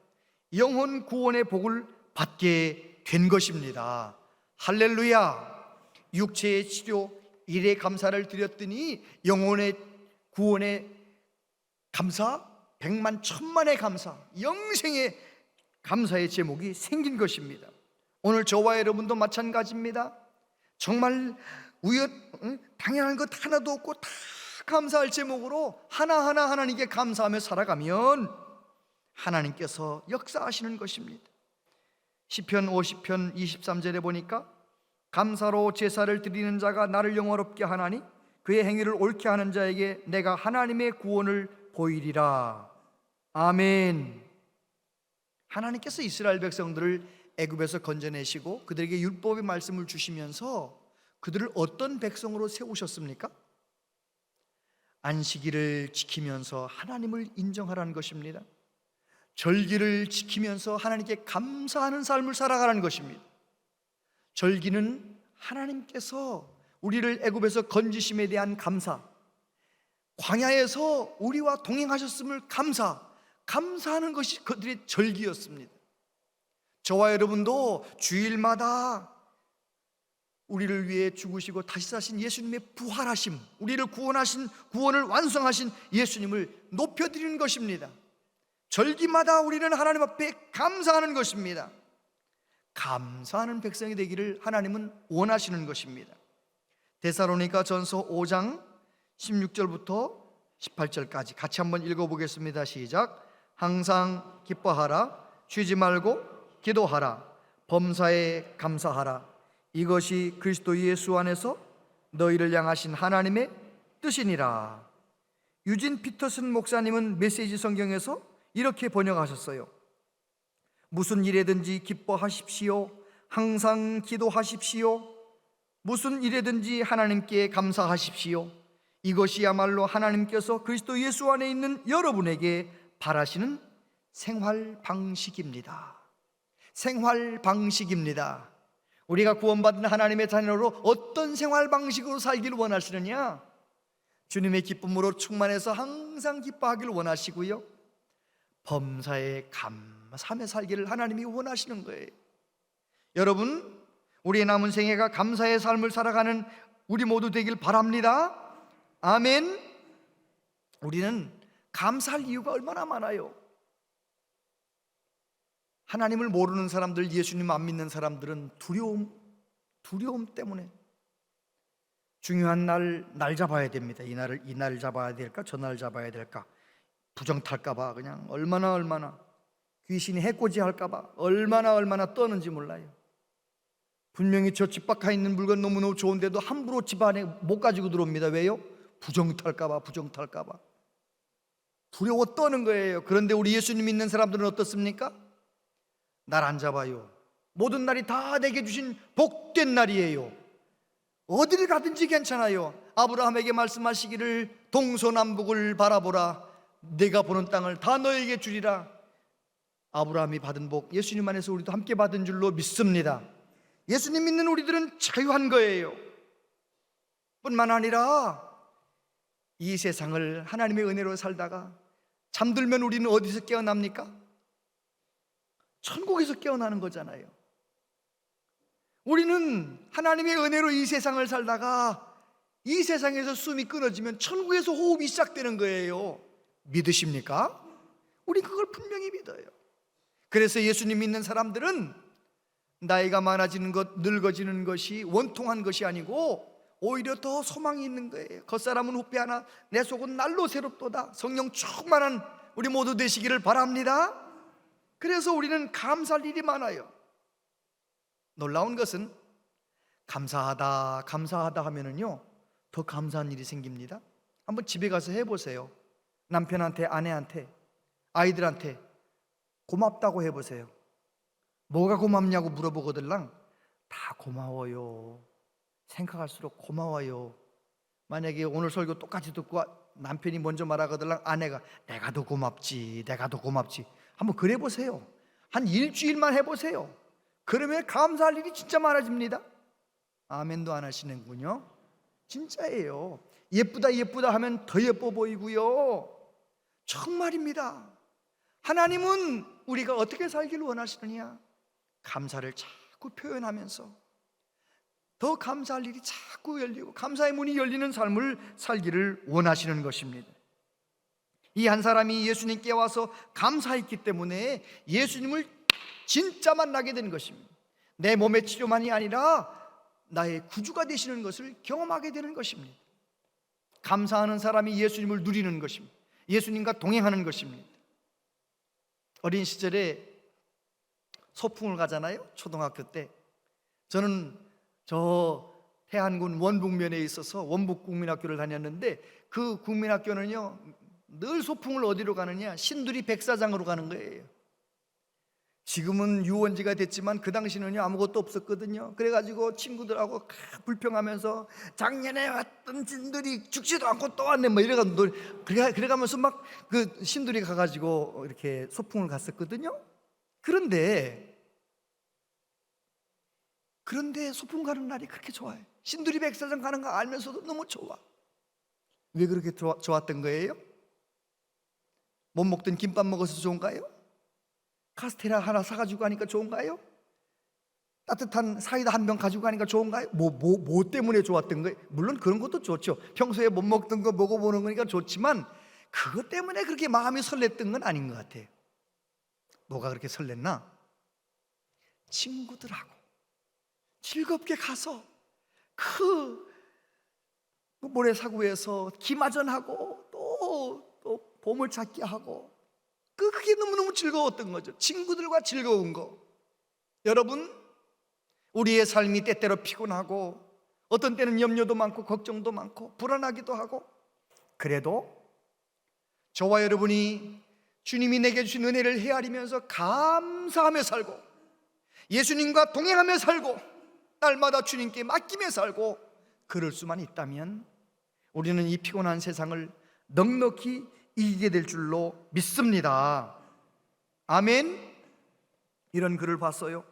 영혼 구원의 복을 받게 된 것입니다. 할렐루야. 육체의 치료 일에 감사를 드렸더니 영혼의 구원의 감사, 백만 천만의 감사, 영생의 감사의 제목이 생긴 것입니다. 오늘 저와 여러분도 마찬가지입니다. 정말 당연한 것 하나도 없고 다 감사할 제목으로 하나하나 하나님께 감사하며 살아가면 하나님께서 역사하시는 것입니다. 시편 50편 23절에 보니까 감사로 제사를 드리는 자가 나를 영화롭게 하나니 그의 행위를 옳게 하는 자에게 내가 하나님의 구원을 보이리라. 아멘. 하나님께서 이스라엘 백성들을 애굽에서 건져내시고 그들에게 율법의 말씀을 주시면서 그들을 어떤 백성으로 세우셨습니까? 안식일을 지키면서 하나님을 인정하라는 것입니다. 절기를 지키면서 하나님께 감사하는 삶을 살아가라는 것입니다. 절기는 하나님께서 우리를 애굽에서 건지심에 대한 감사, 광야에서 우리와 동행하셨음을 감사하는 것이 그들의 절기였습니다. 저와 여러분도 주일마다 우리를 위해 죽으시고 다시 사신 예수님의 부활하심, 우리를 구원하신, 구원을 완성하신 예수님을 높여드리는 것입니다. 절기마다 우리는 하나님 앞에 감사하는 것입니다. 감사하는 백성이 되기를 하나님은 원하시는 것입니다. 데살로니가 전서 5장 16절부터 18절까지 같이 한번 읽어보겠습니다. 시작. 항상 기뻐하라, 쉬지 말고 기도하라, 범사에 감사하라. 이것이 그리스도 예수 안에서 너희를 향하신 하나님의 뜻이니라. 유진 피터슨 목사님은 메시지 성경에서 이렇게 번역하셨어요. 무슨 일에든지 기뻐하십시오. 항상 기도하십시오. 무슨 일에든지 하나님께 감사하십시오. 이것이야말로 하나님께서 그리스도 예수 안에 있는 여러분에게 바라시는 생활 방식입니다. 생활 방식입니다. 우리가 구원받은 하나님의 자녀로 어떤 생활 방식으로 살기를 원하시느냐? 주님의 기쁨으로 충만해서 항상 기뻐하기를 원하시고요, 범사에 감사하며 살기를 하나님이 원하시는 거예요. 여러분, 우리의 남은 생애가 감사의 삶을 살아가는 우리 모두 되길 바랍니다. 아멘. 우리는 감사할 이유가 얼마나 많아요. 하나님을 모르는 사람들, 예수님 안 믿는 사람들은 두려움 때문에 중요한 날 잡아야 됩니다. 이 날 잡아야 될까, 저 날 잡아야 될까, 부정 탈까봐 그냥 얼마나 귀신이 해코지 할까봐 얼마나 떠는지 몰라요. 분명히 저 집 밖에 있는 물건 너무너무 좋은데도 함부로 집 안에 못 가지고 들어옵니다. 왜요? 부정 탈까봐 두려워 떠는 거예요. 그런데 우리 예수님 믿는 사람들은 어떻습니까? 날 안 잡아요. 모든 날이 다 내게 주신 복된 날이에요. 어디를 가든지 괜찮아요. 아브라함에게 말씀하시기를 동서남북을 바라보라, 내가 보는 땅을 다 너에게 주리라. 아브라함이 받은 복, 예수님 안에서 우리도 함께 받은 줄로 믿습니다. 예수님 믿는 우리들은 자유한 거예요. 뿐만 아니라 이 세상을 하나님의 은혜로 살다가 잠들면 우리는 어디서 깨어납니까? 천국에서 깨어나는 거잖아요. 우리는 하나님의 은혜로 이 세상을 살다가 이 세상에서 숨이 끊어지면 천국에서 호흡이 시작되는 거예요. 믿으십니까? 우리 그걸 분명히 믿어요. 그래서 예수님 믿는 사람들은 나이가 많아지는 것, 늙어지는 것이 원통한 것이 아니고 오히려 더 소망이 있는 거예요. 겉사람은 후패하나 내 속은 날로 새롭도다. 성령 충만한 우리 모두 되시기를 바랍니다. 그래서 우리는 감사할 일이 많아요. 놀라운 것은 감사하다 하면은요, 더 감사한 일이 생깁니다. 한번 집에 가서 해보세요. 남편한테, 아내한테, 아이들한테 고맙다고 해보세요. 뭐가 고맙냐고 물어보거들랑 다 고마워요. 생각할수록 고마워요. 만약에 오늘 설교 똑같이 듣고 남편이 먼저 말하거들랑 아내가 내가 더 고맙지 한번 그래 보세요. 한 일주일만 해보세요. 그러면 감사할 일이 진짜 많아집니다. 아멘도 안 하시는군요. 진짜예요. 예쁘다 하면 더 예뻐 보이고요. 정말입니다. 하나님은 우리가 어떻게 살기를 원하시느냐? 감사를 자꾸 표현하면서 더 감사할 일이 자꾸 열리고 감사의 문이 열리는 삶을 살기를 원하시는 것입니다. 이 한 사람이 예수님께 와서 감사했기 때문에 예수님을 진짜 만나게 된 것입니다. 내 몸의 치료만이 아니라 나의 구주가 되시는 것을 경험하게 되는 것입니다. 감사하는 사람이 예수님을 누리는 것입니다. 예수님과 동행하는 것입니다. 어린 시절에 소풍을 가잖아요. 초등학교 때. 저는 저 태안군 원북면에 있어서 원북국민학교를 다녔는데 그 국민학교는요 늘 소풍을 어디로 가느냐, 신두리 백사장으로 가는 거예요. 지금은 유원지가 됐지만 그 당시는요 아무것도 없었거든요. 그래가지고 친구들하고 불평하면서 작년에 왔던 신두리 죽지도 않고 또 왔네 뭐 그래가면서 막 그 신두리 가가지고 이렇게 소풍을 갔었거든요. 그런데 소풍 가는 날이 그렇게 좋아요. 신두리 백사장 가는 거 알면서도 너무 좋아. 왜 그렇게 좋았던 거예요? 못 먹던 김밥 먹어서 좋은가요? 카스테라 하나 사가지고 가니까 좋은가요? 따뜻한 사이다 한 병 가지고 가니까 좋은가요? 뭐 때문에 좋았던 거예요? 물론 그런 것도 좋죠. 평소에 못 먹던 거 먹어보는 거니까 좋지만 그것 때문에 그렇게 마음이 설렜던 건 아닌 것 같아요. 뭐가 그렇게 설렜나? 친구들하고 즐겁게 가서 그 모래사구에서 기마전하고 또 보물찾기 하고 그게 너무너무 즐거웠던 거죠. 친구들과 즐거운 거. 여러분, 우리의 삶이 때때로 피곤하고 어떤 때는 염려도 많고 걱정도 많고 불안하기도 하고, 그래도 저와 여러분이 주님이 내게 주신 은혜를 헤아리면서 감사하며 살고 예수님과 동행하며 살고 날마다 주님께 맡기며 살고 그럴 수만 있다면 우리는 이 피곤한 세상을 넉넉히 이기게 될 줄로 믿습니다. 아멘. 이런 글을 봤어요.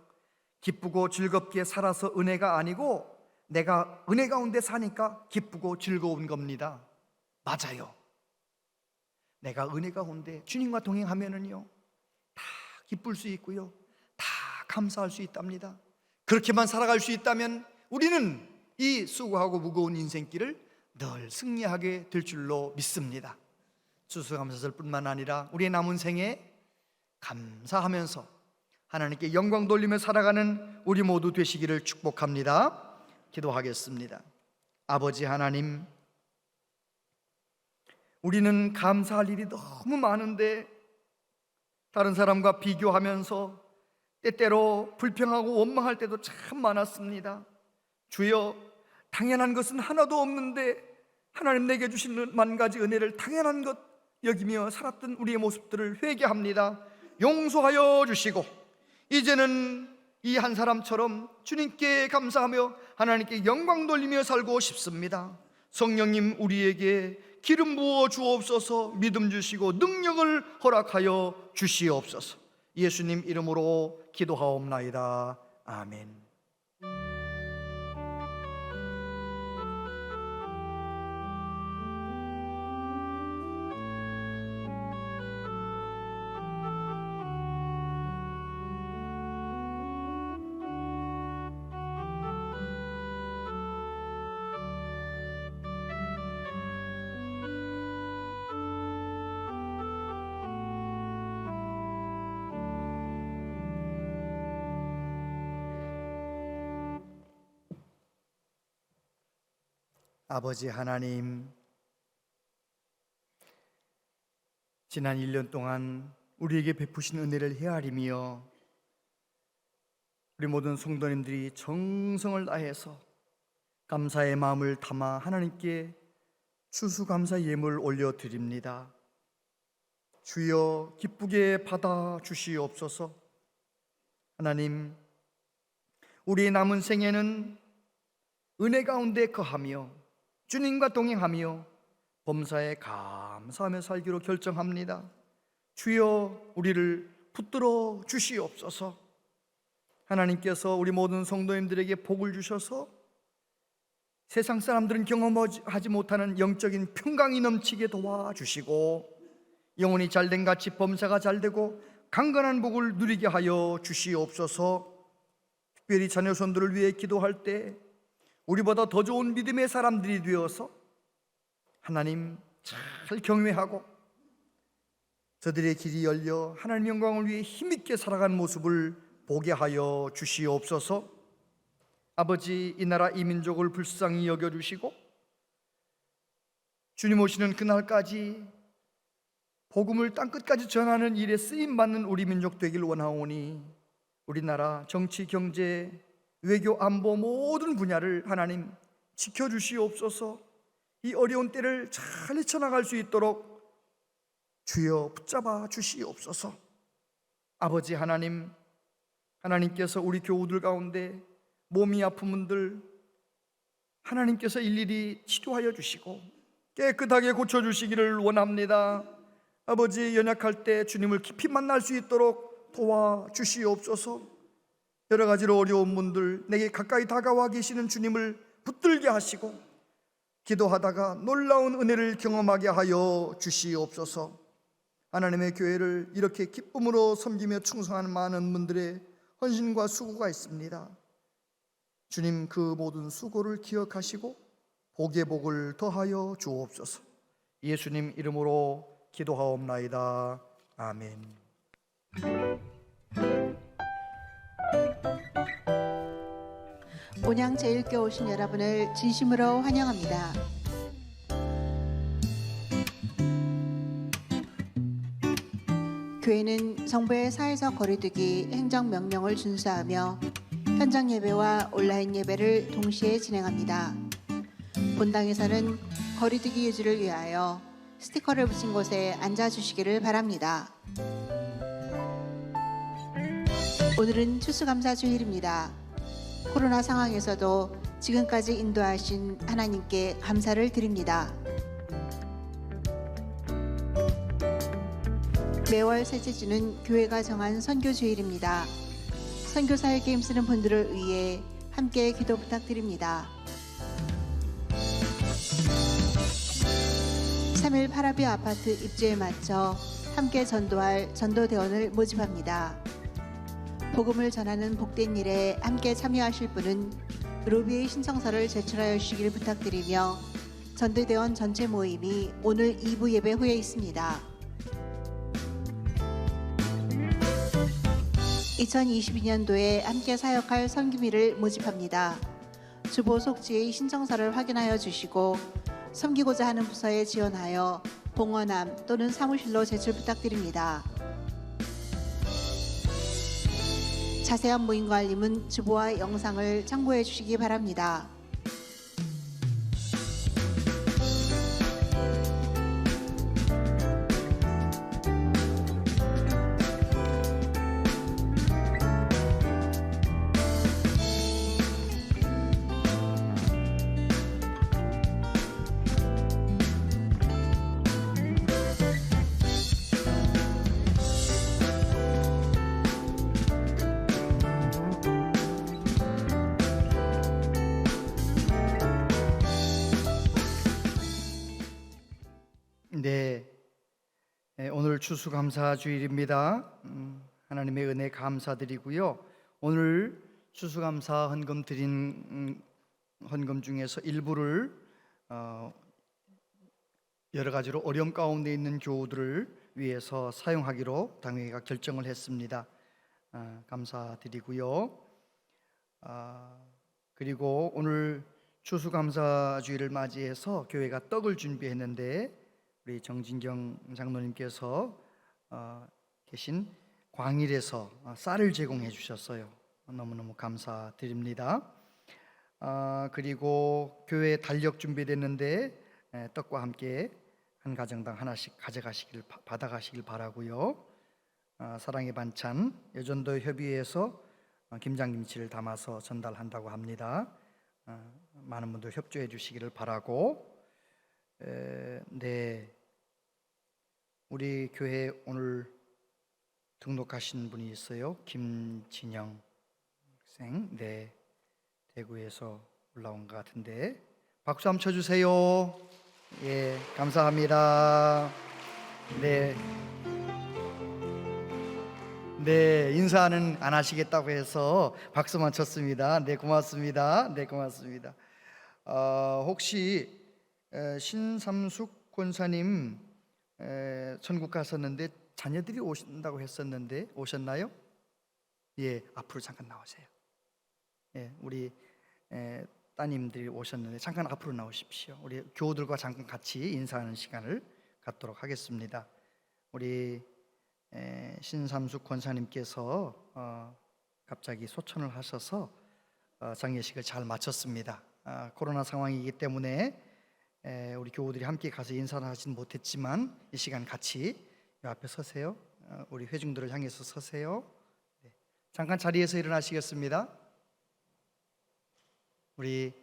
기쁘고 즐겁게 살아서 은혜가 아니고 내가 은혜 가운데 사니까 기쁘고 즐거운 겁니다. 맞아요. 내가 은혜 가운데 주님과 동행하면은요 다 기쁠 수 있고요 다 감사할 수 있답니다. 그렇게만 살아갈 수 있다면 우리는 이 수고하고 무거운 인생길을 늘 승리하게 될 줄로 믿습니다. 추수감사절 뿐만 아니라 우리의 남은 생에 감사하면서 하나님께 영광 돌리며 살아가는 우리 모두 되시기를 축복합니다. 기도하겠습니다. 아버지 하나님, 우리는 감사할 일이 너무 많은데 다른 사람과 비교하면서 때때로 불평하고 원망할 때도 참 많았습니다. 주여, 당연한 것은 하나도 없는데 하나님 내게 주신 만 가지 은혜를 당연한 것 여기며 살았던 우리의 모습들을 회개합니다. 용서하여 주시고 이제는 이 한 사람처럼 주님께 감사하며 하나님께 영광 돌리며 살고 싶습니다. 성령님, 우리에게 기름 부어 주옵소서. 믿음 주시고 능력을 허락하여 주시옵소서. 예수님 이름으로 기도하옵나이다. 아멘. 아버지 하나님, 지난 1년 동안 우리에게 베푸신 은혜를 헤아리며 우리 모든 성도님들이 정성을 다해서 감사의 마음을 담아 하나님께 추수감사 예물 올려드립니다. 주여, 기쁘게 받아 주시옵소서. 하나님, 우리의 남은 생에는 은혜 가운데 거하며 주님과 동행하며 범사에 감사하며 살기로 결정합니다. 주여, 우리를 붙들어 주시옵소서. 하나님께서 우리 모든 성도님들에게 복을 주셔서 세상 사람들은 경험하지 못하는 영적인 평강이 넘치게 도와주시고 영혼이 잘된 같이 범사가 잘되고 강건한 복을 누리게 하여 주시옵소서. 특별히 자녀손들을 위해 기도할 때 우리보다 더 좋은 믿음의 사람들이 되어서 하나님 잘 경외하고 저들의 길이 열려 하나님 영광을 위해 힘있게 살아가는 모습을 보게 하여 주시옵소서. 아버지, 이 나라 이 민족을 불쌍히 여겨주시고 주님 오시는 그날까지 복음을 땅끝까지 전하는 일에 쓰임받는 우리 민족 되길 원하오니 우리나라 정치, 경제, 외교, 안보 모든 분야를 하나님 지켜주시옵소서. 이 어려운 때를 잘 헤쳐나갈 수 있도록 주여 붙잡아 주시옵소서. 아버지 하나님, 하나님께서 우리 교우들 가운데 몸이 아픈 분들 하나님께서 일일이 치료하여 주시고 깨끗하게 고쳐주시기를 원합니다. 아버지, 연약할 때 주님을 깊이 만날 수 있도록 도와주시옵소서. 여러 가지로 어려운 분들, 내게 가까이 다가와 계시는 주님을 붙들게 하시고 기도하다가 놀라운 은혜를 경험하게 하여 주시옵소서. 하나님의 교회를 이렇게 기쁨으로 섬기며 충성하는 많은 분들의 헌신과 수고가 있습니다. 주님 그 모든 수고를 기억하시고 복의 복을 더하여 주옵소서. 예수님 이름으로 기도하옵나이다. 아멘. 온양 제일교회 오신 여러분을 진심으로 환영합니다. 교회는 정부의 사회적 거리두기 행정명령을 준수하며 현장 예배와 온라인 예배를 동시에 진행합니다. 본당에서는 거리두기 유지를 위하여 스티커를 붙인 곳에 앉아주시기를 바랍니다. 오늘은 추수감사주일입니다. 코로나 상황에서도 지금까지 인도하신 하나님께 감사를 드립니다. 매월 셋째 주는 교회가 정한 선교주일입니다. 선교 사역에 힘쓰는 분들을 위해 함께 기도 부탁드립니다. 3일 파라비 아파트 입주에 맞춰 함께 전도할 전도대원을 모집합니다. 복음을 전하는 복된 일에 함께 참여하실 분은 로비에 신청서를 제출하여 주시길 부탁드리며 전도대원 전체 모임이 오늘 2부 예배 후에 있습니다. 2022년도에 함께 사역할 섬김이를 모집합니다. 주보 속지의 신청서를 확인하여 주시고 섬기고자 하는 부서에 지원하여 봉헌함 또는 사무실로 제출 부탁드립니다. 자세한 모임 관리문 주보와 영상을 참고해 주시기 바랍니다. 네, 오늘 추수감사주일입니다. 하나님의 은혜 감사드리고요. 오늘 추수감사 헌금 드린 헌금 중에서 일부를 여러 가지로 어려움 가운데 있는 교우들을 위해서 사용하기로 당회가 결정을 했습니다. 감사드리고요. 그리고 오늘 추수감사주일을 맞이해서 교회가 떡을 준비했는데 우리 정진경 장로님께서 계신 광일에서 쌀을 제공해 주셨어요. 너무너무 감사드립니다. 그리고 교회 달력 준비됐는데 떡과 함께 한 가정당 하나씩 받아가시길 바라고요. 사랑의 반찬 여전도 협의회에서 김장김치를 담아서 전달한다고 합니다. 많은 분들 협조해 주시기를 바라고. 네, 우리 교회 오늘 등록하신 분이 있어요. 김진영 학생. 네, 대구에서 올라온 것 같은데 박수 한번 쳐주세요. 예, 감사합니다. 네, 인사는 안 하시겠다고 해서 박수만 쳤습니다. 네, 고맙습니다. 네, 고맙습니다. 혹시 신삼숙 권사님 천국 가셨는데 자녀들이 오신다고 했었는데 오셨나요? 예, 앞으로 잠깐 나오세요. 예, 우리 따님들이 오셨는데 잠깐 앞으로 나오십시오. 우리 교우들과 잠깐 같이 인사하는 시간을 갖도록 하겠습니다. 우리 신삼숙 권사님께서 갑자기 소천을 하셔서 장례식을 잘 마쳤습니다. 코로나 상황이기 때문에 우리 교우들이 함께 가서 인사를 하지는 못했지만 이 시간 같이 이 앞에 서세요. 우리 회중들을 향해서 서세요. 네. 잠깐 자리에서 일어나시겠습니다. 우리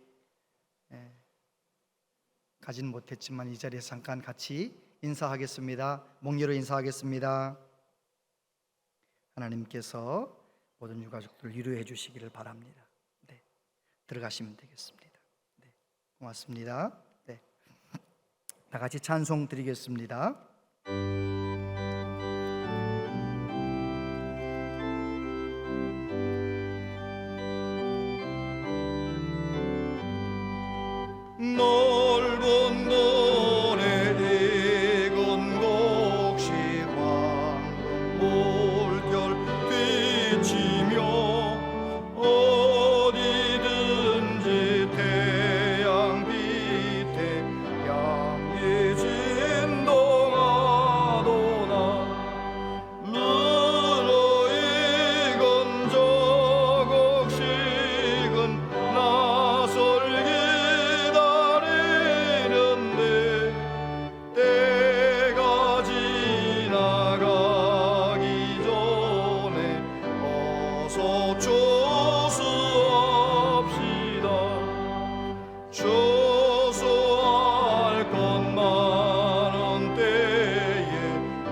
가지는 못했지만 이 자리에서 잠깐 같이 인사하겠습니다. 몽예로 인사하겠습니다. 하나님께서 모든 유가족들을 위로해 주시기를 바랍니다. 네, 들어가시면 되겠습니다. 네, 고맙습니다. 네, 다 같이 찬송 드리겠습니다. 넓은 돈에 익은 곡식 황금 물결 비치며 어디든지 태양 빛에 양이 진동하도다 무르익은 저곡식은 나설 기다리는데 때가 지나가기 전에 어서 추수합시다 추수할 것 많은 때에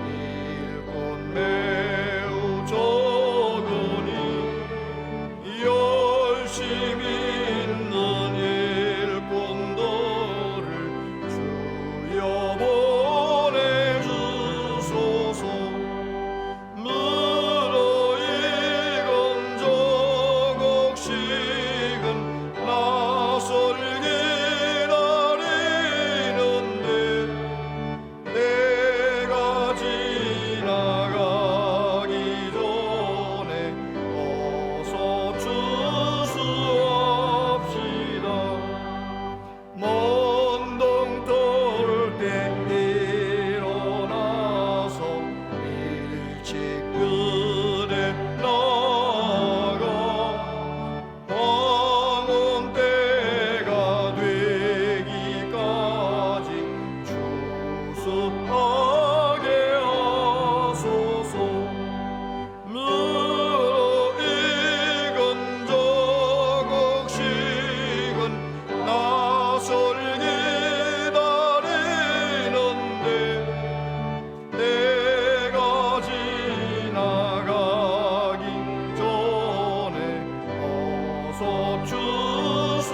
일꾼 매우 적으니 열심히 있는 일꾼들을 주여 보내주소서 무르익은 저곡식은 나설 기다리는데 때가 지나가기 전에 어서 추수합시다 먼 동떨 때 일어나서 일찍 그대 나가 황혼 때가 되기까지 추수하게 하소서 무르익은 저곡식은 나설 기다리는데 때가 지나가기 전에 어서 추수합시다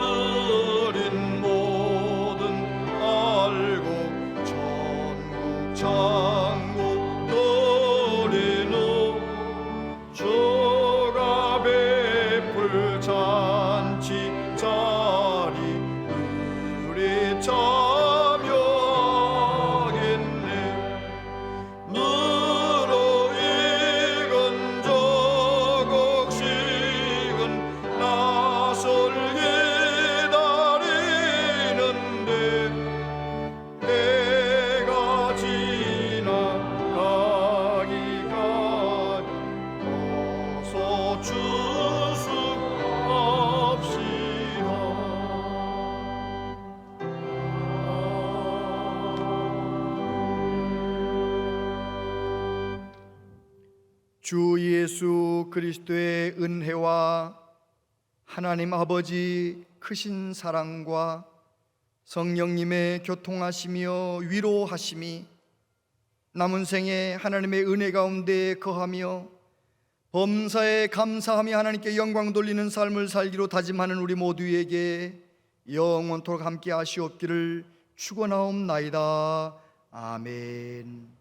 거둬들인 모든 알곡 천국 창국 돌이누 주가 베풀 잔치 자리 우리 참여하겠네 무르익은 저곡식은 나설 기다리는데 때가 지나가기까지 어서 추수합시다 주 예수 그리스도의 은혜와 하나님 아버지 크신 사랑과 성령님의 교통하시며 위로하심이 남은 생에 하나님의 은혜 가운데 거하며 범사에 감사하며 하나님께 영광 돌리는 삶을 살기로 다짐하는 우리 모두에게 영원토록 함께 하시옵기를 축원하옵나이다. 아멘.